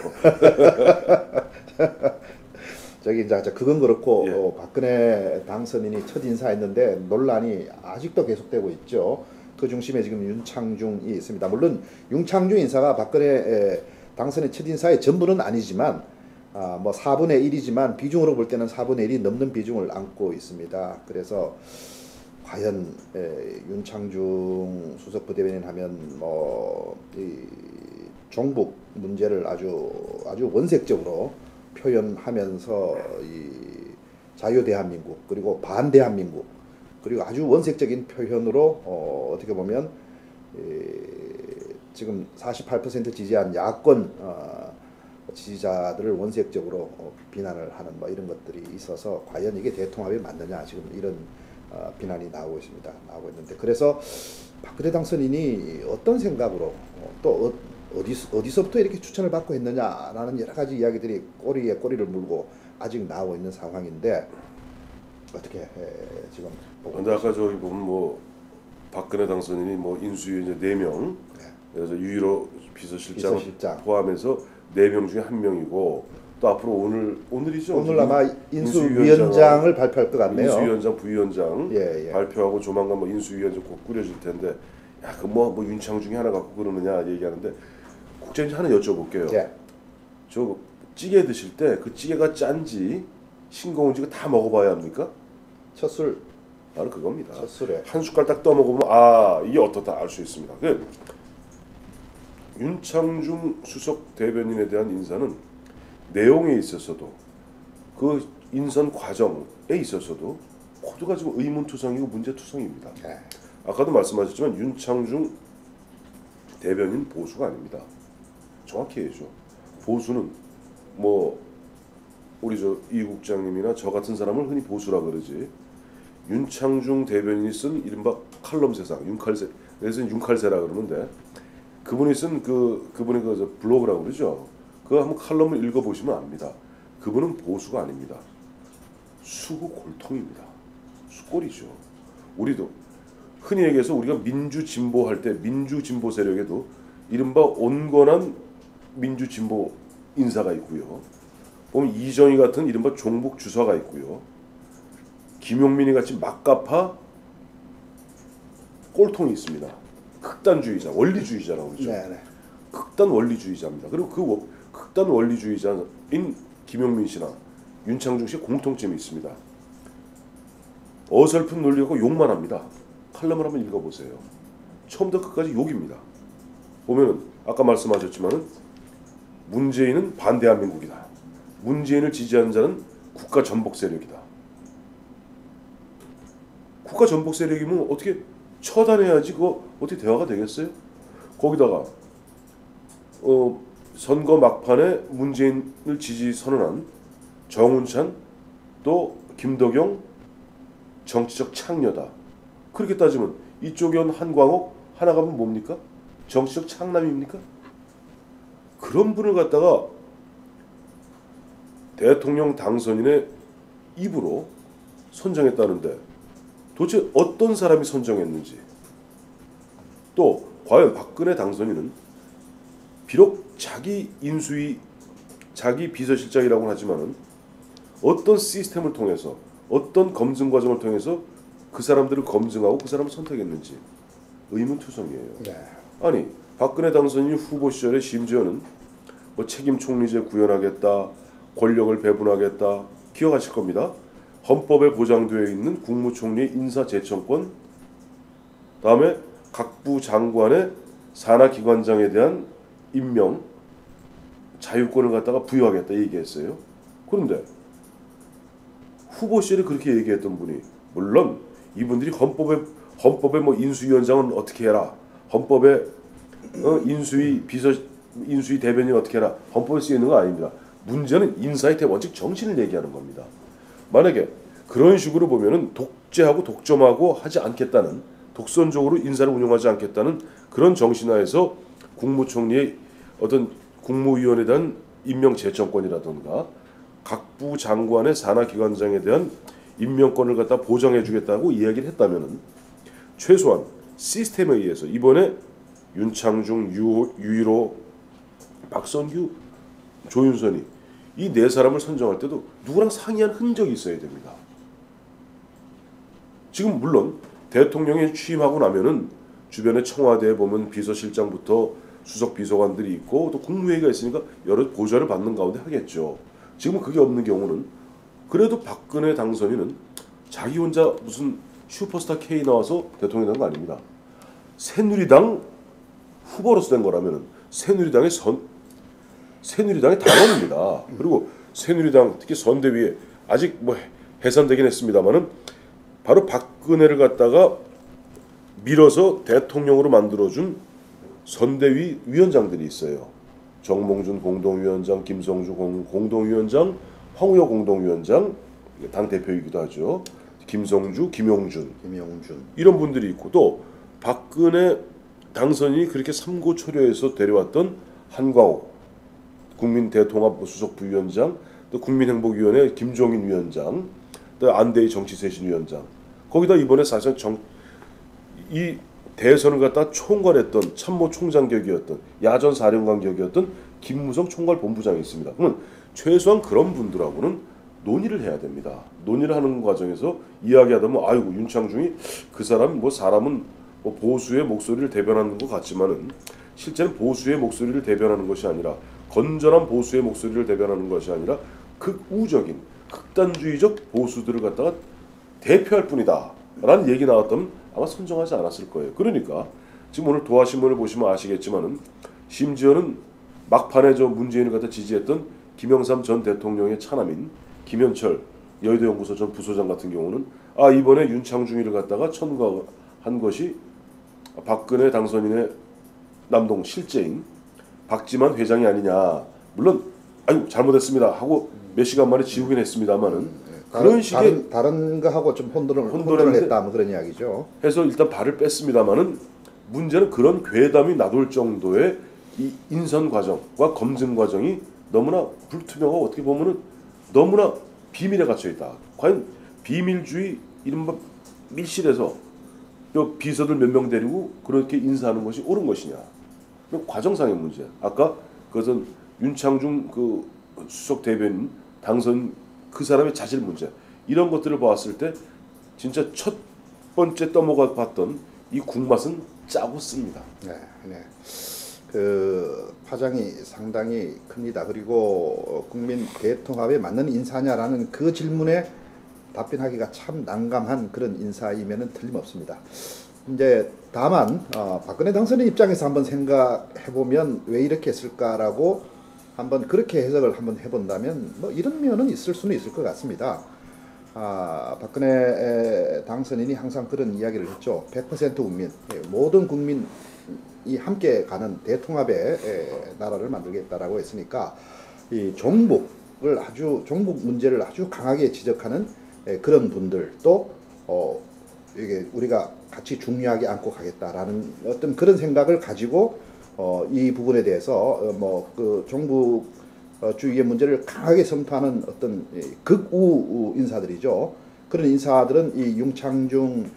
저기 이제 그건 그렇고 예. 박근혜 당선인이 첫 인사했는데 논란이 아직도 계속되고 있죠. 그 중심에 지금 윤창중이 있습니다. 물론 윤창중 인사가 박근혜 당선인 첫 인사의 전부는 아니지만 4분의 1이지만 비중으로 볼 때는 4분의 1이 넘는 비중을 안고 있습니다. 그래서 과연 윤창중 수석 부대변인 하면 이 종북 문제를 아주 원색적으로 표현하면서 이 자유 대한민국 그리고 반 대한민국 그리고 아주 원색적인 표현으로 어떻게 보면 지금 48% 지지한 야권 지지자들을 원색적으로 비난을 하는 이런 것들이 있어서 과연 이게 대통합이 맞느냐 지금 이런 비난이 나오고 있습니다. 나오고 있는데 그래서 박근혜 당선인이 어떤 생각으로 또 어디서부터 이렇게 추천을 받고 했느냐라는 여러 가지 이야기들이 꼬리에 꼬리를 물고 아직 나오고 있는 상황인데 어떻게 지금 보고 근데 아까 저기 보면 박근혜 당선인이 인수위원 4명 그래서 유일호 비서실장 포함해서 4명 중에 1명이고 또 앞으로 오늘이죠. 오늘 아마 인수위원장을 발표할 것 같네요. 인수위원장, 부위원장 예. 발표하고 조만간 인수위원장 곧 꾸려질 텐데 야, 윤창중이 하나 갖고 그러느냐 얘기하는데 국장님 하나 여쭤볼게요. 예. 저 찌개 드실 때 그 찌개가 짠지 싱거운지 다 먹어봐야 합니까? 첫 술. 바로 그겁니다. 첫 술에 한 숟갈 딱 떠먹으면 이게 어떻다 알 수 있습니다. 윤창중 수석 대변인에 대한 인사는 내용에 있어서도 그 인선 과정에 있어서도 모두가 지금 의문투성이고 문제투성입니다. 네. 아까도 말씀하셨지만 윤창중 대변인 보수가 아닙니다. 정확히 해야죠. 보수는 우리 이 국장님이나 저 같은 사람을 흔히 보수라 그러지. 윤창중 대변인이 쓴 이른바 칼럼 세상, 그래서 윤칼세라 그러는데 그분이 쓴 그분의 블로그라고 그러죠. 그거 한번 칼럼을 읽어보시면 압니다. 그분은 보수가 아닙니다. 수구 골통입니다. 수골이죠. 우리도 흔히 얘기해서 우리가 민주진보 할 때 민주진보 세력에도 이른바 온건한 민주진보 인사가 있고요. 보면 이정희 같은 이른바 종북 주사가 있고요. 김용민이 같이 막가파 꼴통이 있습니다. 극단주의자, 원리주의자라고 그러죠. 네네. 극단 원리주의자입니다. 그리고 그 극단 원리주의자인 김용민 씨나 윤창중 씨 공통점이 있습니다. 어설픈 논리하고 욕만 합니다. 칼럼을 한번 읽어보세요. 처음부터 끝까지 욕입니다. 보면은 아까 말씀하셨지만은 문재인은 반대한민국이다. 문재인을 지지하는 자는 국가 전복 세력이다. 국가 전복 세력이면 어떻게 처단해야지 그거 어떻게 대화가 되겠어요? 거기다가 선거 막판에 문재인을 지지 선언한 정운찬 또 김덕영 정치적 창녀다. 그렇게 따지면 이쪽엔 한광옥 하나 가면 뭡니까? 정치적 창남입니까? 그런 분을 갖다가 대통령 당선인의 입으로 선정했다는데 도대체 어떤 사람이 선정했는지 또 과연 박근혜 당선인은 비록 자기 인수위 자기 비서실장이라고는 하지만은 어떤 시스템을 통해서 어떤 검증 과정을 통해서 그 사람들을 검증하고 그 사람을 선택했는지 의문투성이에요. 네. 아니 박근혜 당선인 후보 시절에 심지어는 뭐 책임 총리제 구현하겠다, 권력을 배분하겠다 기억하실 겁니다. 헌법에 보장되어 있는 국무총리의 인사제청권, 다음에 각부 장관의 산하기관장에 대한 임명 자유권을 갖다가 부여하겠다 얘기했어요. 그런데 후보 시절에 그렇게 얘기했던 분이, 물론 이분들이 헌법에 뭐 인수위원장은 어떻게 해라, 헌법에 인수위 대변인 어떻게 해라, 헌법에 쓰여 있는 거 아닙니다. 문제는 인사의 대원칙 정신을 얘기하는 겁니다. 만약에 그런 식으로 보면은 독재하고 독점하고 하지 않겠다는, 독선적으로 인사를 운영하지 않겠다는 그런 정신하에서 국무총리의 어떤 국무위원에 대한 임명 제청권이라든가 각부 장관의 산하기관장에 대한 임명권을 갖다 보장해주겠다고 이야기를 했다면은 최소한 시스템에 의해서 이번에 윤창중, 유일호, 박선규, 조윤선이 이 네 사람을 선정할 때도 누구랑 상의한 흔적이 있어야 됩니다. 지금 물론 대통령이 취임하고 나면은 주변에 청와대에 보면 비서실장부터 수석 비서관들이 있고 또 국무회의가 있으니까 여러 보좌를 받는 가운데 하겠죠. 지금은 그게 없는 경우는 그래도 박근혜 당선인은 자기 혼자 무슨 슈퍼스타 K 나와서 대통령이 된 거 아닙니다. 새누리당 후보로서 된 거라면은 새누리당의 당원입니다. 그리고 새누리당 특히 선대위에 아직 뭐 해산되긴 했습니다만은 바로 박근혜를 갖다가 밀어서 대통령으로 만들어준 선대위 위원장들이 있어요. 정몽준 공동위원장, 김성주 공동위원장, 황우여 공동위원장, 당 대표이기도 하죠. 김성주, 김용준 이런 분들이 있고, 또 박근혜 당선인이 그렇게 삼고초려해서 데려왔던 한광욱 국민대통합 수석 부위원장, 또 국민행복위원회 김종인 위원장, 또 안대희 정치쇄신위원장, 거기다 이번에 사실 이 대선을 갖다 총괄했던 참모총장 격이었던 야전 사령관 격이었던 김무성 총괄본부장이 있습니다. 그러면 최소한 그런 분들하고는 논의를 해야 됩니다. 논의를 하는 과정에서 이야기하다 보면 아이고 윤창중이 그 사람 뭐 사람은 뭐 보수의 목소리를 대변하는 것 같지만은 실제는 보수의 목소리를 대변하는 것이 아니라, 건전한 보수의 목소리를 대변하는 것이 아니라 극우적인 극단주의적 보수들을 갖다가 대표할 뿐이다 라는 얘기 나왔다면 아마 선정하지 않았을 거예요. 그러니까 지금 오늘 도하신문을 보시면 아시겠지만은 심지어는 막판에 저 문재인을 갖다 지지했던 김영삼 전 대통령의 차남인 김현철 여의도연구소 전 부소장 같은 경우는 이번에 윤창중이를 갖다가 천거한 것이 박근혜 당선인의 남동 실제인 박지만 회장이 아니냐. 물론 아이고 잘못했습니다 하고 몇 시간 만에 지우긴 했습니다만은 그런 식의 다른 거하고 좀 혼돈을 했다 뭐 그런 이야기죠. 해서 일단 발을 뺐습니다만은 문제는 그런 괴담이 나돌 정도의 이 인선 과정과 검증 과정이 너무나 불투명하고 어떻게 보면은 너무나 비밀에 갇혀 있다. 과연 비밀주의 이른바 밀실에서 비서들 몇 명 데리고 그렇게 인사하는 것이 옳은 것이냐. 과정상의 문제. 아까 그것은 윤창중 그 수석 대변인 당선 그 사람의 자질 문제. 이런 것들을 봤을 때 진짜 첫 번째 떠먹어 봤던 이 국맛은 짜고 씁니다. 네. 그 파장이 상당히 큽니다. 그리고 국민 대통합에 맞는 인사냐라는 그 질문에 답변하기가 참 난감한 그런 인사이면은 틀림없습니다. 이제 다만 박근혜 당선인 입장에서 한번 생각해 보면 왜 이렇게 했을까라고 한번 그렇게 해석을 한번 해본다면 뭐 이런 면은 있을 수는 있을 것 같습니다. 박근혜 당선인이 항상 그런 이야기를 했죠. 100% 국민, 모든 국민이 함께 가는 대통합의 나라를 만들겠다라고 했으니까 이 종북 문제를 아주 강하게 지적하는 그런 분들도 이게 우리가 같이 중요하게 안고 가겠다라는 어떤 그런 생각을 가지고 이 부분에 대해서 그 종북주의의 문제를 강하게 성토하는 어떤 극우 인사들이죠. 그런 인사들은 이 윤창중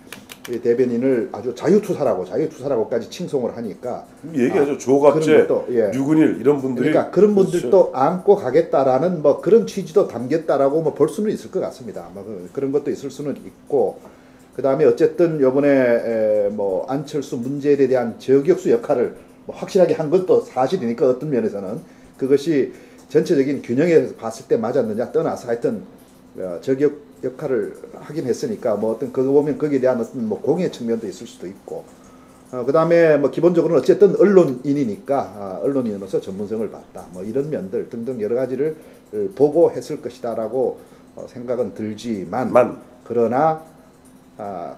이 대변인을 아주 자유투사라고까지 칭송을 하니까 얘기하죠. 조갑재, 예. 류근일 이런 분들이 그러니까 그런 분들도 안고 가겠다라는 뭐 그런 취지도 담겼다라고 뭐 볼 수는 있을 것 같습니다. 뭐 그런 것도 있을 수는 있고 그다음에 어쨌든 이번에 뭐 안철수 문재인에 대한 저격수 역할을 뭐 확실하게 한 것도 사실이니까 어떤 면에서는 그것이 전체적인 균형에서 봤을 때 맞았느냐 떠나서 하여튼 저격 역할을 하긴 했으니까 뭐 어떤 그거 보면 거기에 대한 어떤 뭐 공의 측면도 있을 수도 있고 그다음에 뭐 기본적으로는 어쨌든 언론인이니까 언론인으로서 전문성을 봤다 뭐 이런 면들 등등 여러 가지를 보고 했을 것이다라고 생각은 들지만 그러나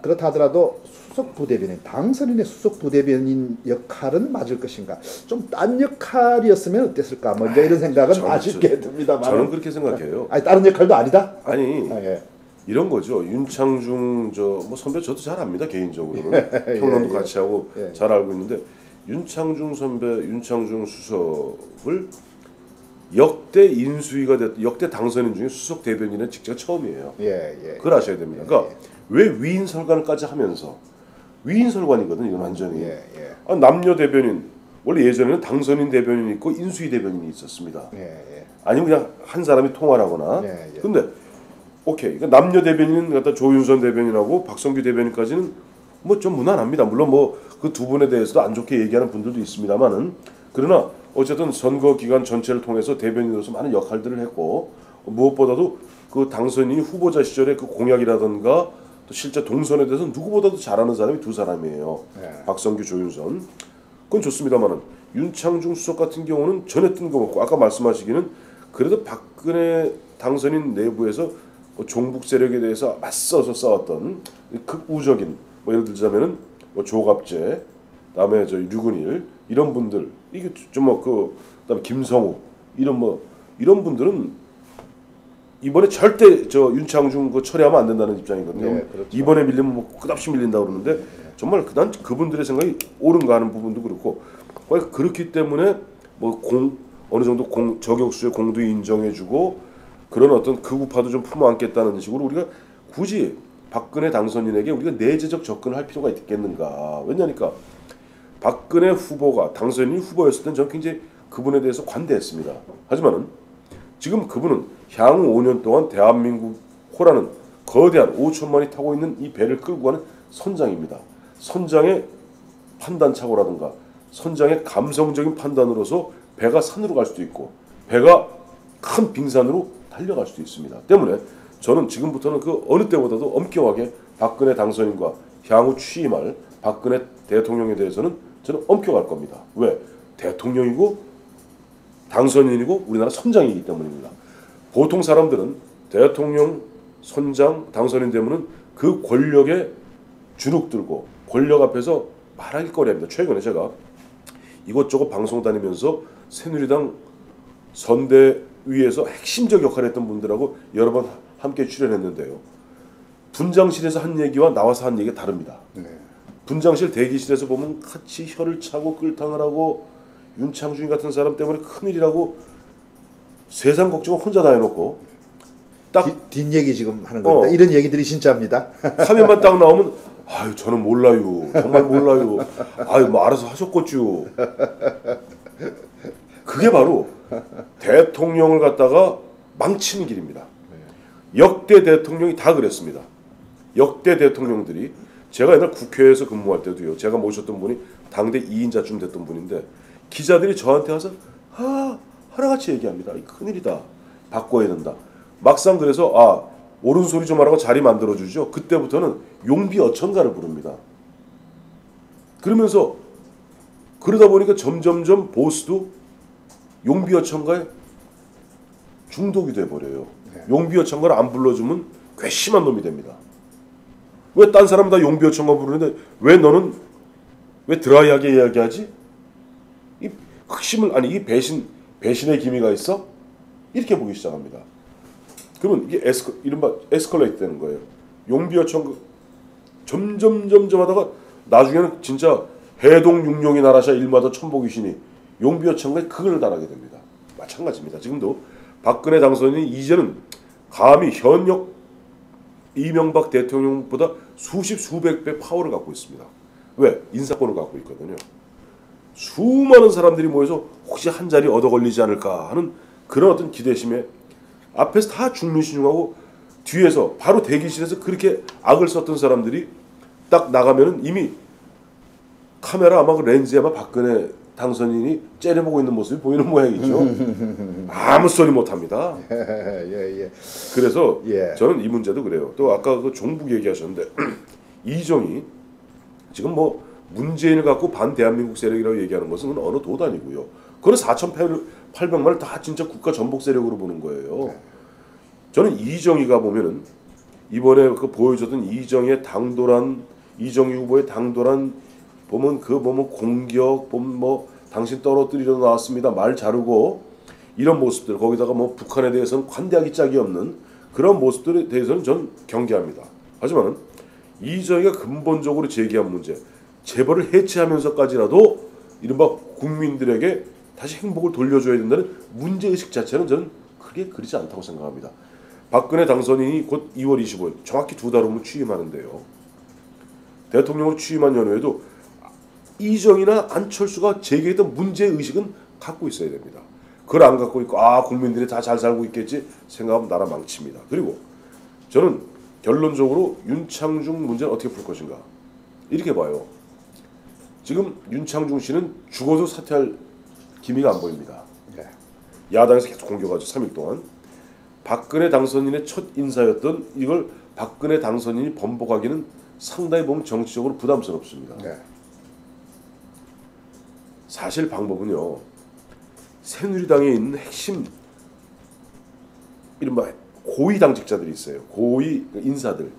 그렇다 하더라도 수석 부대변인 당선인의 수석 부대변인 역할은 맞을 것인가 좀 딴 역할이었으면 어땠을까 뭐 이런 생각은 아쉽게 듭니다만 저는 그렇게 생각해요. 아니 다른 역할도 아니다? 아니 예. 이런 거죠. 윤창중 뭐 선배 저도 잘 압니다 개인적으로는 평론도 같이 하고 잘 알고 있는데 윤창중 선배, 윤창중 수석을 역대 인수위가 역대 당선인 중에 수석 대변인은 직접 처음이에요. 그걸 아셔야 됩니다. 그러니까 왜 위인설관까지 하면서 위인설관이거든 이건 완전히. 남녀 대변인 원래 예전에는 당선인 대변인이 있고 인수위 대변인이 있었습니다. 아니면 그냥 한 사람이 통화하거나. 근데 오케이. 그러니까 남녀 대변인은 갖다 조윤선 대변인하고 박성규 대변인까지는 뭐 좀 무난합니다. 물론 뭐 그 두 분에 대해서도 안 좋게 얘기하는 분들도 있습니다만은 그러나 어쨌든 선거 기간 전체를 통해서 대변인으로서 많은 역할들을 했고 무엇보다도 그 당선인이 후보자 시절에 그 공약이라든가 또 실제 동선에 대해서 누구보다도 잘하는 사람이 두 사람이에요. 박성규, 조윤선. 그건 좋습니다만은 윤창중 수석 같은 경우는 전에 뜬금없고 아까 말씀하시기는 그래도 박근혜 당선인 내부에서 뭐 종북 세력에 대해서 맞서서 싸웠던 극우적인 뭐 예를 들자면은 뭐 조갑재, 다음에 저 류근일 이런 분들 이게 좀 뭐 그다음에 김성우 이런 분들은 이번에 절대 저 윤창중 그 처리하면 안 된다는 입장이거든요. 그렇죠. 이번에 밀리면 뭐 끝없이 밀린다 그러는데 정말 난 그분들의 생각이 옳은가 하는 부분도 그렇고 그렇기 때문에 뭐 어느 정도 저격수의 공도 인정해주고 그런 어떤 극우파도 좀 품어안겠다는 식으로 우리가 굳이 박근혜 당선인에게 우리가 내재적 접근을 할 필요가 있겠는가. 왜냐니까 박근혜 후보가 당선인이 후보였을 땐 저는 굉장히 그분에 대해서 관대했습니다. 하지만은 지금 그분은 향후 5년 동안 대한민국호라는 거대한 5천만이 타고 있는 이 배를 끌고 가는 선장입니다. 선장의 판단착오라든가 선장의 감성적인 판단으로서 배가 산으로 갈 수도 있고 배가 큰 빙산으로 달려갈 수도 있습니다. 때문에 저는 지금부터는 그 어느 때보다도 엄격하게 박근혜 당선인과 향후 취임할 박근혜 대통령에 대해서는 저는 엄격할 겁니다. 왜? 대통령이고 당선인이고 우리나라 선장이기 때문입니다. 보통 사람들은 대통령, 선장, 당선인 되면은 그 권력에 주눅들고 권력 앞에서 말할 거리합니다. 최근에 제가 이것저것 방송 다니면서 새누리당 선대위에서 핵심적 역할을 했던 분들하고 여러 번 함께 출연했는데요. 분장실에서 한 얘기와 나와서 한 얘기가 다릅니다. 분장실 대기실에서 보면 같이 혀를 차고 끌탕을 하고 윤창중 같은 사람 때문에 큰일이라고 세상 걱정을 혼자 다 해놓고 딱 뒷얘기 지금 하는 겁니다. 이런 얘기들이 진짜입니다. 화면만 딱 나오면 아유 저는 몰라요. 정말 몰라요. 아유 뭐 알아서 하셨겠죠. 그게 바로 대통령을 갖다가 망치는 길입니다. 역대 대통령이 다 그랬습니다. 역대 대통령들이 제가 옛날 국회에서 근무할 때도요. 제가 모셨던 분이 당대 2인자쯤 됐던 분인데 기자들이 저한테 와서 하나같이 얘기합니다. 큰일이다. 바꿔야 된다. 막상 그래서 옳은 소리 좀 하라고 자리 만들어주죠. 그때부터는 용비어천가를 부릅니다. 그러면서 그러다 보니까 점점점 보수도 용비어천가에 중독이 돼버려요. 용비어천가를 안 불러주면 괘씸한 놈이 됩니다. 왜 딴 사람은 다 용비어천가 부르는데 왜 너는 왜 드라이하게 이야기하지? 이核심을 아니 이 배신의 기미가 있어? 이렇게 보기 시작합니다. 그러면 이게 이른바 에스컬레이트 되는 거예요. 용비어천가 점점 하다가 나중에는 진짜 해동육룡이 나라샤 일마다 천복이시니 용비어천가에 그걸 달하게 됩니다. 마찬가지입니다. 지금도 박근혜 당선인이 이제는 감히 현역 이명박 대통령보다 수십 수백 배 파워를 갖고 있습니다. 왜? 인사권을 갖고 있거든요. 수많은 사람들이 모여서 혹시 한 자리 얻어 걸리지 않을까 하는 그런 어떤 기대심에 앞에서 다 중무신중하고 뒤에서 바로 대기실에서 그렇게 악을 썼던 사람들이 딱 나가면은 이미 카메라 아마 그 렌즈에 아마 박근혜 당선인이 째려보고 있는 모습이 보이는 모양이죠. 아무 소리 못합니다. 예. 그래서 예. 저는 이 문제도 그래요. 또 아까 그 종북 얘기하셨는데 이정이 지금 뭐 문재인을 갖고 반대한민국 세력이라고 얘기하는 것은 그건 어느 도도 아니고요. 그건 4,800만을 다 진짜 국가 전복 세력으로 보는 거예요. 저는 이정희가 보면은 이번에 그 보여줬던 이정희의 당돌한 이정희 후보의 당돌한 보면 공격 보면 뭐 당신 떨어뜨리려 나왔습니다 말 자르고 이런 모습들 거기다가 뭐 북한에 대해서는 관대하기 짝이 없는 그런 모습들에 대해서는 전 경계합니다. 하지만은 이정희가 근본적으로 제기한 문제 재벌을 해체하면서까지라도 이른바 국민들에게 다시 행복을 돌려줘야 된다는 문제의식 자체는 저는 크게 그렇지 않다고 생각합니다. 박근혜 당선인이 곧 2월 25일 정확히 2달 후면 취임하는데요. 대통령으로 취임한 연후에도 이정희나 안철수가 제기했던 문제의식은 갖고 있어야 됩니다. 그걸 안 갖고 있고 국민들이 다 잘 살고 있겠지 생각하면 나라 망칩니다. 그리고 저는 결론적으로 윤창중 문제는 어떻게 풀 것인가 이렇게 봐요. 지금 윤창중 씨는 죽어도 사퇴할 기미가 안 보입니다. 네. 야당에서 계속 공격하죠. 3일 동안. 박근혜 당선인의 첫 인사였던 이걸 박근혜 당선인이 번복하기는 상당히 보면 정치적으로 부담스럽습니다. 네. 사실 방법은요. 새누리당에 있는 핵심 이른바 고위 당직자들이 있어요. 고위 인사들.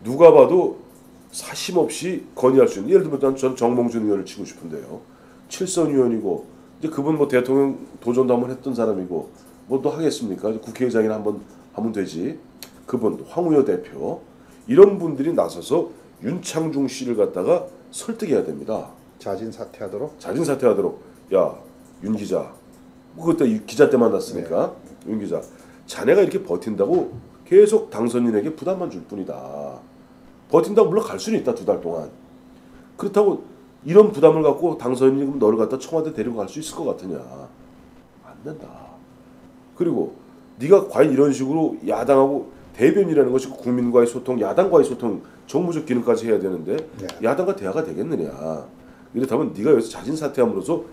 누가 봐도 사심 없이 건의할 수 있는 예를 들면 전 정몽준 의원을 치고 싶은데요. 7선 의원이고 이제 그분 뭐 대통령 도전도 한번 했던 사람이고 뭐 또 하겠습니까? 국회의장이나 한번 하면 되지. 그분 황우여 대표 이런 분들이 나서서 윤창중 씨를 갖다가 설득해야 됩니다. 자진 사퇴하도록. 야, 윤 기자. 뭐 그때 기자 때 만났으니까 윤 기자. 자네가 이렇게 버틴다고 계속 당선인에게 부담만 줄 뿐이다. 버틴다고 물론 갈 수는 있다 2달 동안. 그렇다고 이런 부담을 갖고 당선인이 너를 갖다 청와대 데리고 갈 수 있을 것 같으냐? 안 된다. 그리고 네가 과연 이런 식으로 야당하고 대변이라는 것이 국민과의 소통, 야당과의 소통, 정무적 기능까지 해야 되는데 야당과 대화가 되겠느냐? 이렇다면 네가 여기서 자진 사퇴함으로써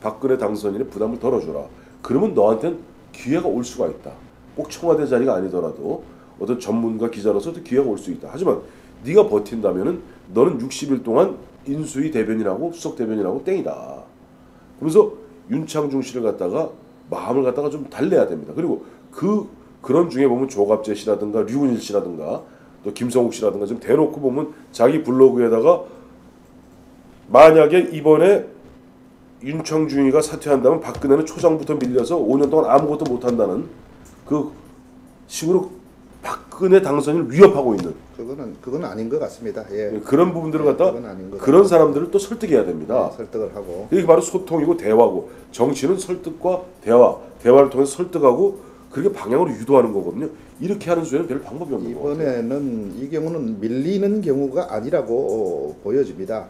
박근혜 당선인의 부담을 덜어줘라. 그러면 너한테는 기회가 올 수가 있다. 꼭 청와대 자리가 아니더라도 어떤 전문가 기자로서도 기회가 올 수 있다. 하지만 네가 버틴다면은 너는 60일 동안 인수위 대변인하고 수석 대변인하고 땡이다. 그러면서 윤창중 씨를 갖다가 마음을 갖다가 좀 달래야 됩니다. 그리고 그런 중에 보면 조갑재 씨라든가 류은일 씨라든가 또 김성욱 씨라든가 좀 대놓고 보면 자기 블로그에다가 만약에 이번에 윤창중이가 사퇴한다면 박근혜는 초장부터 밀려서 5년 동안 아무것도 못한다는 그 식으로 박근혜 당선인을 위협하고 있는 그건 아닌 것 같습니다. 예. 그런 부분들을 갖다 그건 그런 사람들을 또 설득해야 됩니다. 네, 설득을 하고. 이게 바로 소통이고 대화고 정치는 설득과 대화를 통해서 설득하고 그렇게 방향으로 유도하는 거거든요. 이렇게 하는 수에는 별 방법이 없는 것 같아요. 이번에는 이 경우는 밀리는 경우가 아니라고 보여집니다.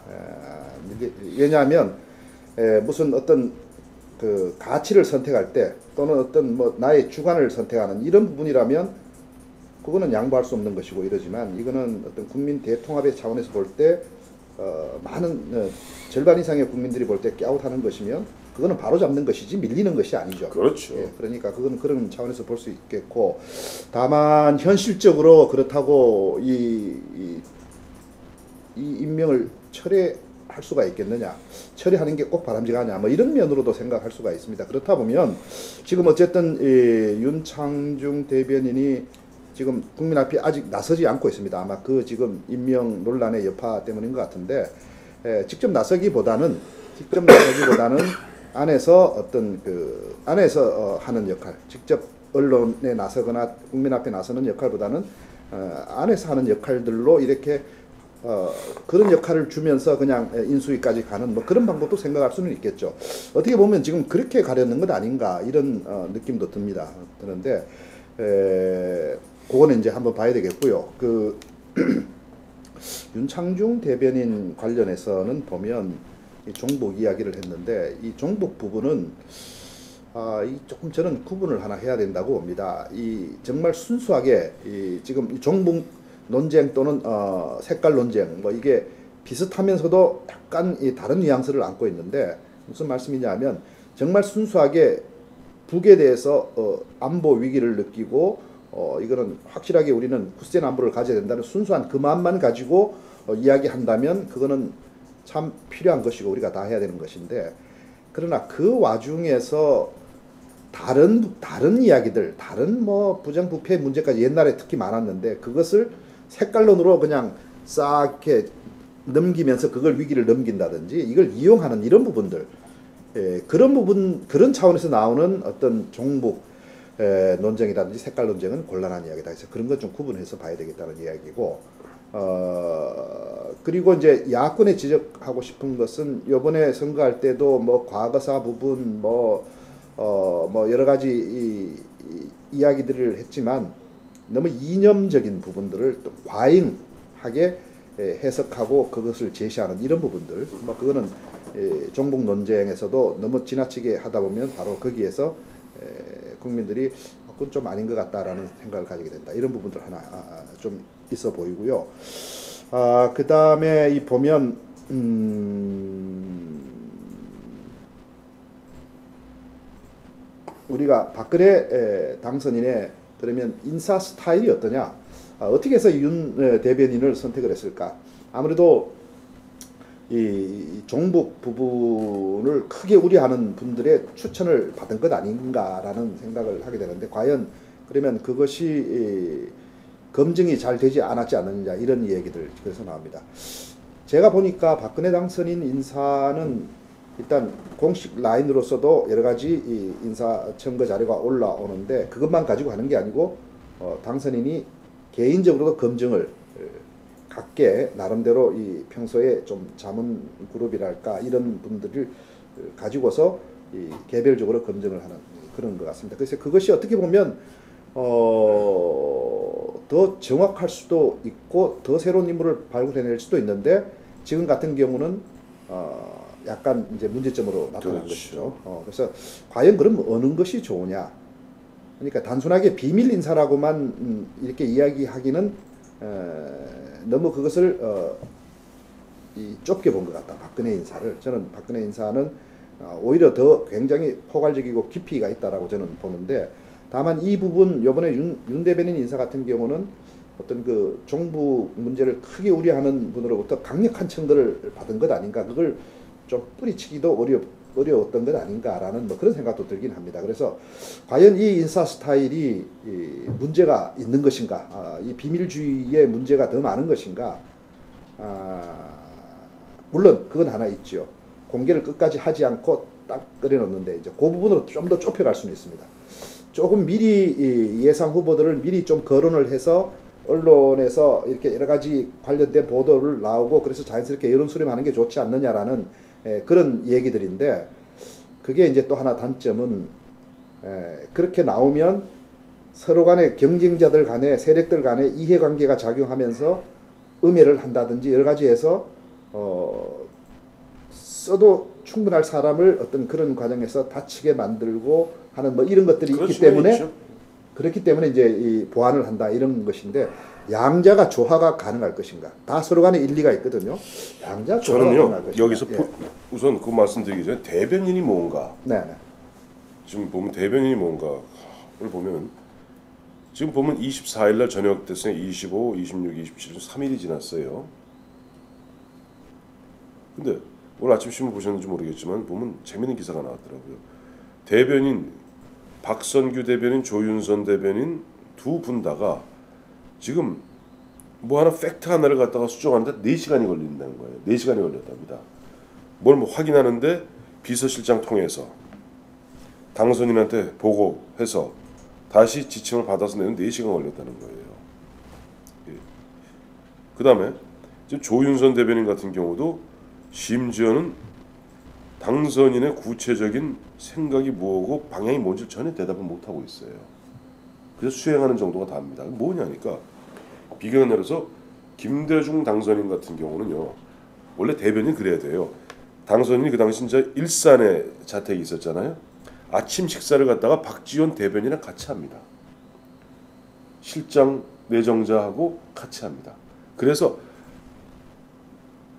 왜냐하면 무슨 어떤 그 가치를 선택할 때 또는 어떤 뭐 나의 주관을 선택하는 이런 부분이라면 그거는 양보할 수 없는 것이고 이러지만 이거는 어떤 국민 대통합의 차원에서 볼 때 많은 절반 이상의 국민들이 볼 때 깨웃하는 것이면 그거는 바로 잡는 것이지 밀리는 것이 아니죠. 그렇죠. 예, 그러니까 그건 그런 차원에서 볼 수 있겠고 다만 현실적으로 그렇다고 이 임명을 철회할 수가 있겠느냐, 처리하는 게 꼭 바람직하냐, 뭐 이런 면으로도 생각할 수가 있습니다. 그렇다 보면 지금 어쨌든 윤창중 대변인이 지금 국민 앞에 아직 나서지 않고 있습니다. 아마 그 지금 임명 논란의 여파 때문인 것 같은데 직접 나서기보다는 안에서 어떤 그 안에서 하는 역할, 직접 언론에 나서거나 국민 앞에 나서는 역할보다는 안에서 하는 역할들로 이렇게 그런 역할을 주면서 그냥 인수위까지 가는 뭐 그런 방법도 생각할 수는 있겠죠. 어떻게 보면 지금 그렇게 가려는 것 아닌가 이런 느낌도 듭니다. 그런데 그거는 이제 한번 봐야 되겠고요. 그 윤창중 대변인 관련해서는 보면 이 종북 이야기를 했는데 이 종북 부분은 이 조금 저는 구분을 하나 해야 된다고 봅니다. 이 정말 순수하게 지금 이 종북 논쟁 또는 색깔 논쟁 뭐 이게 비슷하면서도 약간 이 다른 뉘앙스를 안고 있는데 무슨 말씀이냐면 정말 순수하게 북에 대해서 안보 위기를 느끼고 이거는 확실하게 우리는 굳센 안보를 가져야 된다는 순수한 그 마음만 가지고 이야기한다면 그거는 참 필요한 것이고 우리가 다 해야 되는 것인데 그러나 그 와중에서 다른 이야기들 다른 뭐 부정부패 문제까지 옛날에 특히 많았는데 그것을 색깔론으로 그냥 싹 이렇게 넘기면서 그걸 위기를 넘긴다든지 이걸 이용하는 이런 부분들 그런 부분 그런 차원에서 나오는 어떤 종북 논쟁이라든지 색깔 논쟁은 곤란한 이야기다. 그래서 그런 것 좀 구분해서 봐야 되겠다는 이야기고 그리고 이제 야권에 지적하고 싶은 것은 이번에 선거할 때도 뭐 과거사 부분 뭐 여러 가지 이야기들을 했지만 너무 이념적인 부분들을 또 과잉하게 해석하고 그것을 제시하는 이런 부분들 뭐 그거는 종북 논쟁에서도 너무 지나치게 하다 보면 바로 거기에서 국민들이 그건 좀 아닌 것 같다라는 생각을 가지게 된다. 이런 부분들 하나 좀 있어 보이고요. 그 다음에 이 보면 우리가 박근혜 당선인의 그러면 인사 스타일이 어떠냐? 어떻게 해서 윤 대변인을 선택을 했을까? 아무래도 이 종북 부분을 크게 우려하는 분들의 추천을 받은 것 아닌가라는 생각을 하게 되는데 과연 그러면 그것이 검증이 잘 되지 않았지 않느냐 이런 얘기들 그래서 나옵니다. 제가 보니까 박근혜 당선인 인사는 일단 공식 라인으로서도 여러 가지 이 인사 청구 자료가 올라오는데 그것만 가지고 하는 게 아니고 당선인이 개인적으로도 검증을 갖게 나름대로 이 평소에 좀 자문 그룹이랄까 이런 분들을 가지고서 이 개별적으로 검증을 하는 그런 것 같습니다. 그래서 그것이 어떻게 보면 더 정확할 수도 있고 더 새로운 인물을 발굴해낼 수도 있는데 지금 같은 경우는 약간 이제 문제점으로 나타난 것이죠. 그래서 과연 그럼 어느 것이 좋으냐? 그러니까 단순하게 비밀 인사라고만 이렇게 이야기하기는 너무 그것을 좁게 본 것 같다. 박근혜 인사를 저는 박근혜 인사는 오히려 더 굉장히 포괄적이고 깊이가 있다라고 저는 보는데 다만 이 부분 이번에 윤 대변인 인사 같은 경우는 어떤 그 종북 문제를 크게 우려하는 분으로부터 강력한 청구를 받은 것 아닌가 그걸 좀 뿌리치기도 어려웠던 것 아닌가라는 뭐 그런 생각도 들긴 합니다. 그래서 과연 이 인사 스타일이 문제가 있는 것인가, 이 비밀주의의 문제가 더 많은 것인가, 물론 그건 하나 있죠. 공개를 끝까지 하지 않고 딱 꺼내놓는데 이제 그 부분으로 좀 더 좁혀갈 수는 있습니다. 조금 미리 예상 후보들을 미리 좀 거론을 해서 언론에서 이렇게 여러 가지 관련된 보도를 나오고 그래서 자연스럽게 여론 수렴하는 게 좋지 않느냐라는 그런 얘기들인데 그게 이제 또 하나 단점은 그렇게 나오면 서로 간의 경쟁자들 간의 세력들 간의 이해관계가 작용하면서 음해를 한다든지 여러 가지 해서 써도 충분할 사람을 어떤 그런 과정에서 다치게 만들고 하는 뭐 이런 것들이 있기 때문에 있죠. 그렇기 때문에 이제 이 보완을 한다 이런 것인데 양자가 조화가 가능할 것인가? 다 서로 간에 일리가 있거든요. 양자 조화가 가능할 것인가? 여기서 우선 그 말씀드리기 전에 대변인이 뭔가. 네. 지금 보면 대변인이 뭔가를 보면 지금 보면 24일 날 저녁 됐어요. 25, 26, 27, 3일이 지났어요. 근데 오늘 아침 신문 보셨는지 모르겠지만 보면 재밌는 기사가 나왔더라고요. 대변인 박선규 대변인, 조윤선 대변인 두 분 다가 지금 뭐 하나 팩트 하나를 갖다가 수정하는데 4시간이 걸린다는 거예요. 4시간이 걸렸답니다. 뭘 뭐 확인하는데 비서실장 통해서 당선인한테 보고해서 다시 지침을 받아서 내는 4시간 걸렸다는 거예요. 예. 그 다음에 조윤선 대변인 같은 경우도 심지어는 당선인의 구체적인 생각이 뭐고 방향이 뭔지 전혀 대답을 못하고 있어요. 그래서 수행하는 정도가 답니다. 뭐냐니까 비경을 열어서 김대중 당선인 같은 경우는요. 원래 대변인 그래야 돼요. 당선인이 그 당시 진짜 일산에 자택이 있었잖아요. 아침 식사를 갖다가 박지원 대변인이랑 같이 합니다. 실장 내정자하고 같이 합니다. 그래서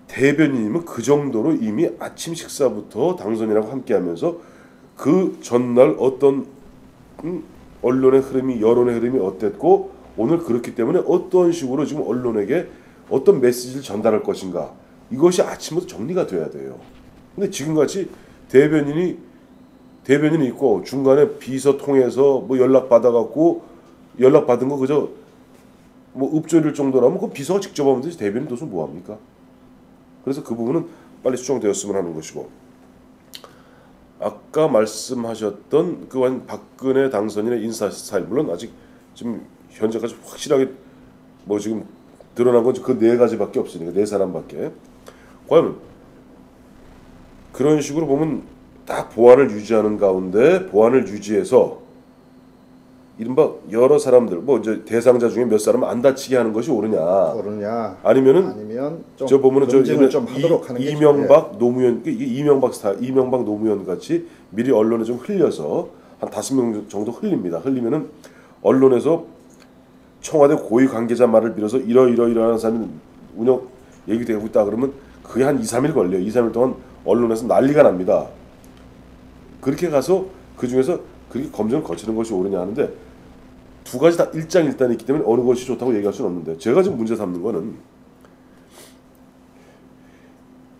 대변인이면 그 정도로 이미 아침 식사부터 당선인하고 함께하면서 그 전날 어떤 언론의 흐름이 여론의 흐름이 어땠고 오늘 그렇기 때문에 어떤 식으로 지금 언론에게 어떤 메시지를 전달할 것인가 이것이 아침부터 정리가 돼야 돼요. 근데 지금같이 대변인이 있고 중간에 비서 통해서 뭐 연락 받아갖고 연락 받은 거 그저 뭐 읊조릴 정도라면 그 비서가 직접 하면 되지 대변인 도대체 뭐 합니까? 그래서 그 부분은 빨리 수정되었으면 하는 것이고 아까 말씀하셨던 그 박근혜 당선인의 인사 스타일 물론 아직 지금 현재까지 확실하게 뭐 지금 드러난 건 그 네 가지밖에 없으니까 네 사람밖에 과연 그런 식으로 보면 딱 보안을 유지하는 가운데 보안을 유지해서 이른바 여러 사람들 뭐 이제 대상자 중에 몇 사람은 안 다치게 하는 것이 옳으냐 아니면 저 보면은 좀 하도록 하는 게 이명박 노무현 이게 이명박 스타일 이명박 노무현 같이 미리 언론에 좀 흘려서 한 5명 정도 흘리면은 언론에서 청와대 고위 관계자 말을 빌어서 이러이러한 사람이 운영 얘기되고 있다 그러면 그게 한 2, 3일 걸려요. 2, 3일 동안 언론에서 난리가 납니다. 그렇게 가서 그 중에서 그렇게 검증을 거치는 것이 옳으냐 하는데 두 가지 다 일장일단이 있기 때문에 어느 것이 좋다고 얘기할 수는 없는데 제가 지금 문제 삼는 거는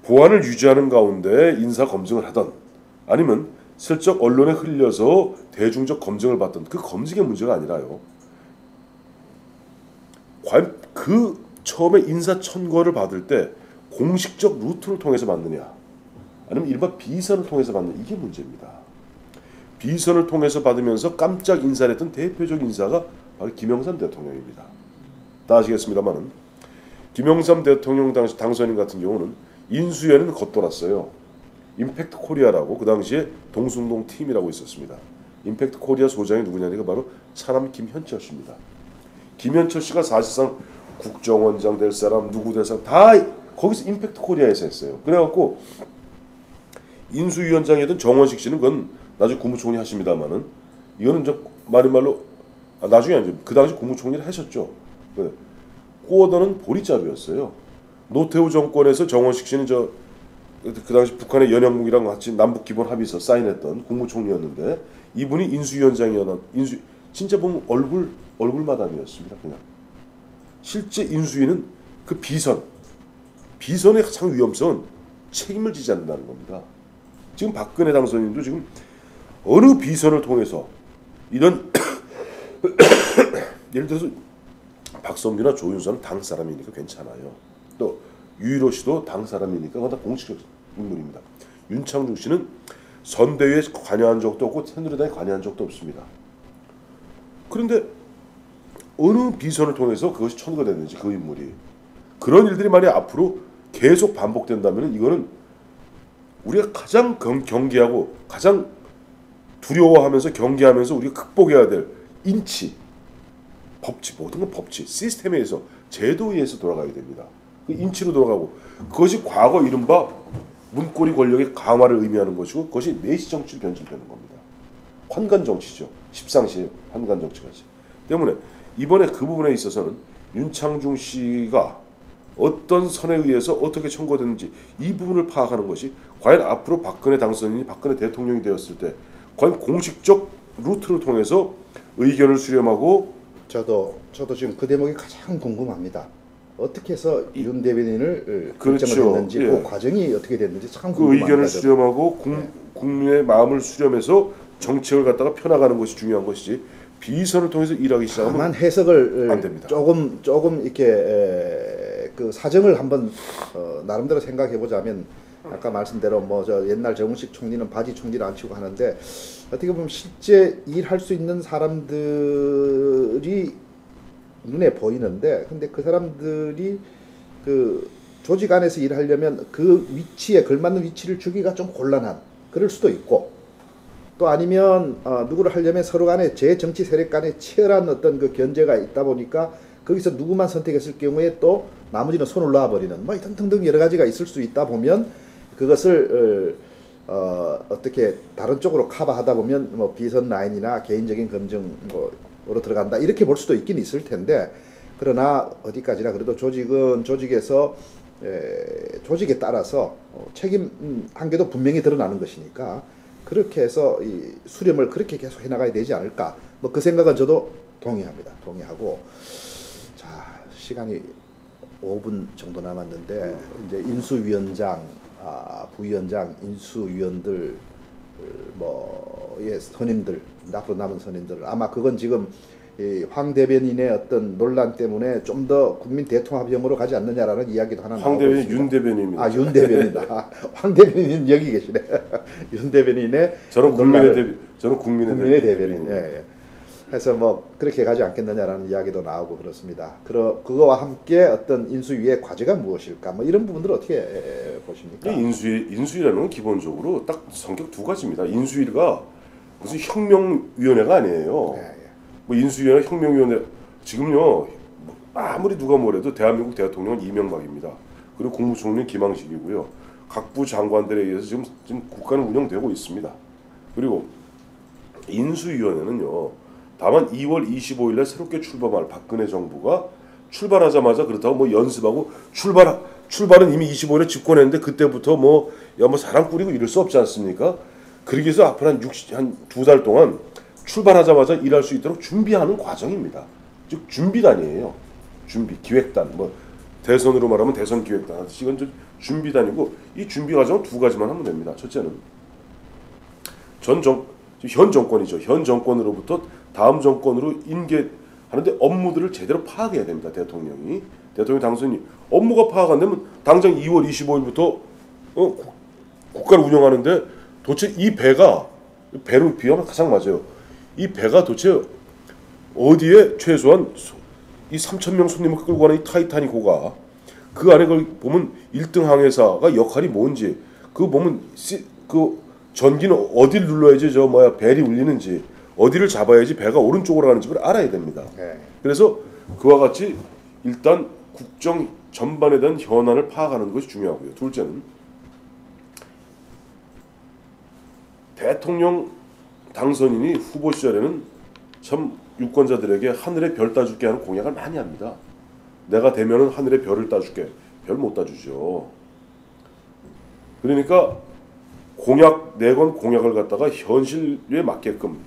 보안을 유지하는 가운데 인사 검증을 하던 아니면 슬쩍 언론에 흘려서 대중적 검증을 받던 그 검증의 문제가 아니라요. 과연 그 처음에 인사 천거를 받을 때 공식적 루트를 통해서 받느냐 아니면 일반 비선을 통해서 받느냐 이게 문제입니다. 비선을 통해서 받으면서 깜짝 인사를 했던 대표적 인사가 바로 김영삼 대통령입니다. 다 아시겠습니다만은 김영삼 대통령 당시 당선인 같은 경우는 인수위에는 겉돌았어요. 임팩트 코리아라고 그 당시에 동숭동 팀이라고 있었습니다. 임팩트 코리아 소장이 누구냐니까 바로 차남 김현철 씨입니다. 김현철 씨가 사실상 국정원장 될 사람 누구 될 사람 다 거기서 임팩트 코리아에서 했어요. 그래갖고 인수위원장이던 정원식 씨는 그건 나중에 국무총리 하십니다만은 이거는 좀 말로 나중에 아니죠. 그 당시 국무총리를 하셨죠. 꼬어더는 보리잡이였어요. 노태우 정권에서 정원식 씨는 그 당시 북한의 연영국이랑 같이 남북 기본 합의서 사인했던 국무총리였는데 이분이 인수위원장이었던 진짜 보면 얼굴 마담이었습니다. 그냥 실제 인수위는 그 비선의 가장 위험성은 책임을 지지 않는다는 겁니다. 지금 박근혜 당선인도 지금 어느 비선을 통해서 이런 예를 들어서 박성규나 조윤선은 당 사람이니까 괜찮아요. 또 유일호 씨도 당 사람이니까 그건 다 공식적 인물입니다. 윤창중 씨는 선대위에 관여한 적도 없고 새누리당에 관여한 적도 없습니다. 그런데 어느 비선을 통해서 그것이 천거됐는지 그 인물이 그런 일들이 만약 앞으로 계속 반복된다면 이거는 우리가 가장 경계하고 가장 두려워하면서 경계하면서 우리가 극복해야 될 인치, 법치, 모든 건 법치, 시스템에 의해서 제도에 의해서 돌아가야 됩니다. 그 인치로 돌아가고 그것이 과거 이른바 문고리 권력의 강화를 의미하는 것이고 그것이 내시 정치로 변질되는 겁니다. 환관 정치죠. 십상시의 환관 정치까지. 때문에 이번에 그 부분에 있어서는 윤창중 씨가 어떤 선에 의해서 어떻게 청구됐는지 이 부분을 파악하는 것이 과연 앞으로 박근혜 당선인이 박근혜 대통령이 되었을 때 과연 공식적 루트를 통해서 의견을 수렴하고 저도 지금 그 대목이 가장 궁금합니다. 어떻게 해서 윤 대변인을 그렇죠. 결정을 했는지 예. 그 과정이 어떻게 됐는지 참 그 궁금합니다. 의견을 수렴하고 국민의 마음을 수렴해서 정책을 갖다가 펴나가는 것이 중요한 것이지 비선을 통해서 일하기 시작하면 다만 해석을 안 됩니다. 조금 이렇게 그 사정을 한번 나름대로 생각해 보자면 아까 말씀대로 뭐 저 옛날 정우식 총리는 바지 총리를 안 치고 하는데 어떻게 보면 실제 일할 수 있는 사람들이 눈에 보이는데 근데 그 사람들이 그 조직 안에서 일하려면 그 위치에 걸맞는 위치를 주기가 좀 곤란한 그럴 수도 있고 또 아니면 누구를 하려면 서로 간에 제 정치 세력 간에 치열한 어떤 그 견제가 있다 보니까 거기서 누구만 선택했을 경우에 또 나머지는 손을 놔버리는 뭐 등등등 여러 가지가 있을 수 있다 보면 그것을 어떻게 다른 쪽으로 커버하다 보면 뭐 비선 라인이나 개인적인 검증 뭐로 들어간다 이렇게 볼 수도 있긴 있을 텐데 그러나 어디까지나 그래도 조직은 조직에서 조직에 따라서 책임 한계도 분명히 드러나는 것이니까 그렇게 해서 이 수렴을 그렇게 계속 해나가야 되지 않을까 뭐 그 생각은 저도 동의합니다. 동의하고 자 시간이 5분 정도 남았는데 이제 인수위원장, 부위원장, 인수위원들 뭐의 선임들 앞으로 남은 선임들 아마 그건 지금 황 대변인의 어떤 논란 때문에 좀 더 국민 대통합형으로 가지 않느냐라는 이야기도 하나 나오고 있습니다. 황 대변인 윤 대변인입니다. 윤 대변인이다. 황 대변인 여기 계시네. 윤 대변인의 저는 국민의 대변인. 예. 해서 뭐 그렇게 가지 않겠느냐라는 이야기도 나오고 그렇습니다. 그거와 함께 어떤 인수위의 과제가 무엇일까? 뭐 이런 부분들을 어떻게 보십니까? 인수위라는 건 기본적으로 딱 성격 두 가지입니다. 인수위가 무슨 혁명위원회가 아니에요. 예. 뭐 인수위나 혁명위원회 지금요 아무리 누가 뭐래도 대한민국 대통령은 이명박입니다. 그리고 국무총리는 김황식이고요. 각부 장관들에 의해서 지금 국가는 운영되고 있습니다. 그리고 인수위원회는요. 다만 2월 25일에 새롭게 출범할 박근혜 정부가 출발하자마자 그렇다고 뭐 연습하고 출발은 이미 25일에 집권했는데 그때부터 뭐 사람 꾸리고 이럴 수 없지 않습니까? 그러기 위해서 앞으로 한 2달 동안 출발하자마자 일할 수 있도록 준비하는 과정입니다. 즉 준비단이에요. 기획단, 뭐 대선으로 말하면 대선 기획단, 이건 준비단이고 이 준비 과정은 두 가지만 하면 됩니다. 첫째는 현 정권이죠. 현 정권으로부터 다음 정권으로 인계하는데 업무들을 제대로 파악해야 됩니다. 대통령 당선인이 업무가 파악 안 되면 당장 2월 25일부터 국가를 운영하는데 도대체 이 배로 비하면 가장 맞아요. 이 배가 도대체 어디에 최소한 이 3,000명 손님을 끌고 가는 이 타이타닉호가 그 안에 보면 1등 항해사가 역할이 뭔지 그 보면 그 전기는 어디를 눌러야지 벨이 울리는지 어디를 잡아야지 배가 오른쪽으로 가는지 를 알아야 됩니다. 그래서 그와 같이 일단 국정 전반에 대한 현안을 파악하는 것이 중요하고요. 둘째는 대통령 당선인이 후보 시절에는 참 유권자들에게 하늘에 별 따줄게 하는 공약을 많이 합니다. 내가 되면은 하늘에 별을 따줄게. 별 못 따주죠. 그러니까 내건 공약을 갖다가 현실에 맞게끔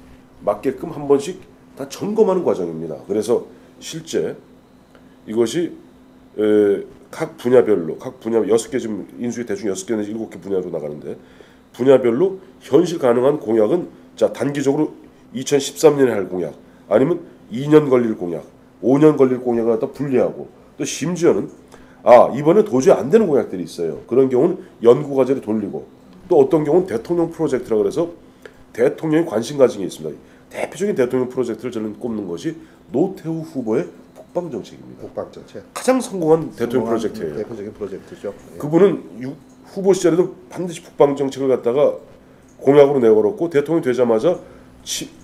한 번씩 다 점검하는 과정입니다. 그래서 실제 이것이 각 분야별로 6개 지금 인수위 대충 6개 내지 7개 분야로 나가는데 분야별로 현실 가능한 공약은 단기적으로 2013년에 할 공약 아니면 2년 걸릴 공약 5년 걸릴 공약을 갖다 분리하고 또 심지어는 이번에 도저히 안 되는 공약들이 있어요. 그런 경우는 연구과제를 돌리고 또 어떤 경우는 대통령 프로젝트라 그래서 대통령이 관심 가진 게 있습니다. 대표적인 대통령 프로젝트를 저는 꼽는 것이 노태우 후보의 북방정책입니다. 북방정책 가장 성공한 대통령 프로젝트예요. 대표적인 프로젝트죠. 그분은 후보 시절에도 반드시 북방정책을 갖다가 공약으로 내걸었고 대통령이 되자마자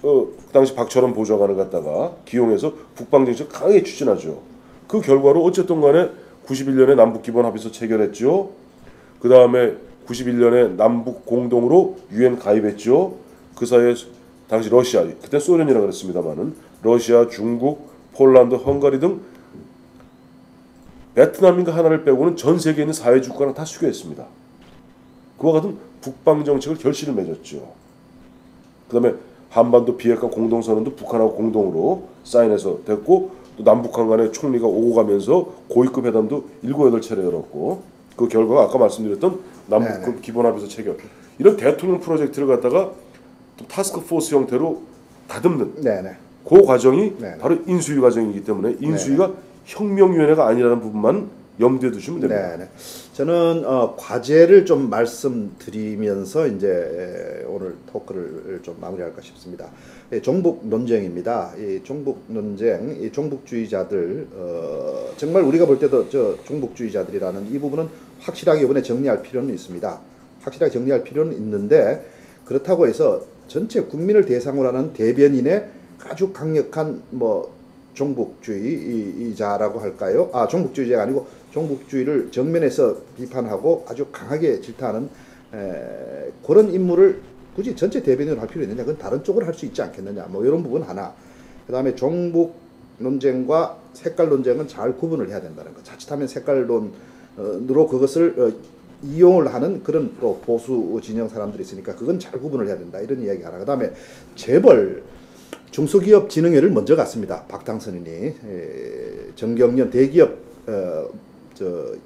그 당시 박철원 보좌관을 갖다가 기용해서 북방정책을 강하게 추진하죠. 그 결과로 어쨌든 간에 91년에 남북기본합의서 체결했죠. 그 다음에 91년에 남북 공동으로 유엔 가입했죠. 그 사이에 당시 러시아, 그때 소련이라고 그랬습니다만은 러시아, 중국, 폴란드, 헝가리 등 베트남인가 하나를 빼고는 전 세계에 있는 사회 주권을 다 수교했습니다. 그와 같은 북방 정책을 결실을 맺었죠. 그 다음에 한반도 비핵화 공동선언도 북한하고 공동으로 사인해서 됐고 또 남북한 간의 총리가 오고 가면서 고위급 회담도 7, 8차례 열었고 그 결과가 아까 말씀드렸던 남북 기본합의서 체결 이런 대통령 프로젝트를 갖다가 또 타스크포스 형태로 다듬는 그 과정이 바로 인수위 과정이기 때문에 인수위가 혁명위원회가 아니라는 부분만 염두에 두시면 됩니다. 저는 과제를 좀 말씀드리면서 이제 오늘 토크를 좀 마무리할까 싶습니다. 종북 논쟁입니다. 이 종북 논쟁, 이 종북주의자들 정말 우리가 볼 때도 종북주의자들이라는 이 부분은 확실하게 이번에 정리할 필요는 있습니다. 확실하게 정리할 필요는 있는데 그렇다고 해서 전체 국민을 대상으로 하는 대변인의 아주 강력한 뭐 종북주의자라고 할까요? 종북주의자가 아니고 종북주의를 정면에서 비판하고 아주 강하게 질타하는 그런 인물을 굳이 전체 대변인으로 할 필요 있느냐? 그건 다른 쪽으로 할 수 있지 않겠느냐? 뭐 이런 부분 하나. 그다음에 종북 논쟁과 색깔 논쟁은 잘 구분을 해야 된다는 것. 자칫하면 색깔론으로 그것을 이용을 하는 그런 또 보수 진영 사람들이 있으니까 그건 잘 구분을 해야 된다. 이런 이야기 하나. 그다음에 재벌 중소기업진흥회를 먼저 갔습니다. 박당선인이 정경련 대기업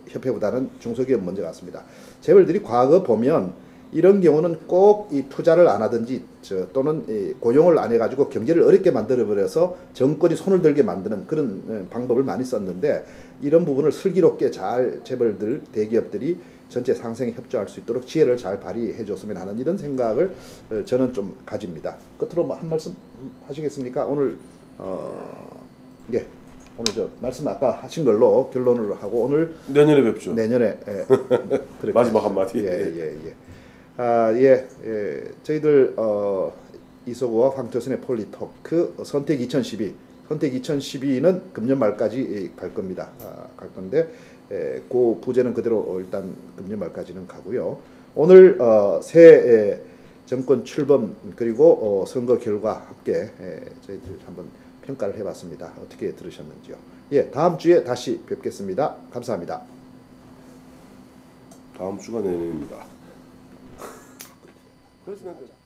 협회보다는 중소기업 먼저 갔습니다. 재벌들이 과거 보면 이런 경우는 꼭 이 투자를 안 하든지 또는 고용을 안 해가지고 경제를 어렵게 만들어버려서 정권이 손을 들게 만드는 그런 방법을 많이 썼는데 이런 부분을 슬기롭게 잘 재벌들 대기업들이 전체 상생에 협조할 수 있도록 지혜를 잘 발휘해 줬으면 하는 이런 생각을 저는 좀 가집니다. 끝으로 뭐 한 말씀 하시겠습니까? 오늘 예. 오늘 저 말씀 아까 하신 걸로 결론을 하고 오늘 내년에 뵙죠. 내년에 마지막 한마디. 저희들 이소구와 황태순의 폴리토크 선택 2012는 금년 말까지 갈 겁니다. 갈 건데 그 부제는 그대로 일단 금년 말까지는 가고요. 오늘 새 정권 출범 그리고 선거 결과 함께 저희들 한번 평가를 해봤습니다. 어떻게 들으셨는지요? 예, 다음 주에 다시 뵙겠습니다. 감사합니다. 다음 주가 내년입니다. 그렇습니다.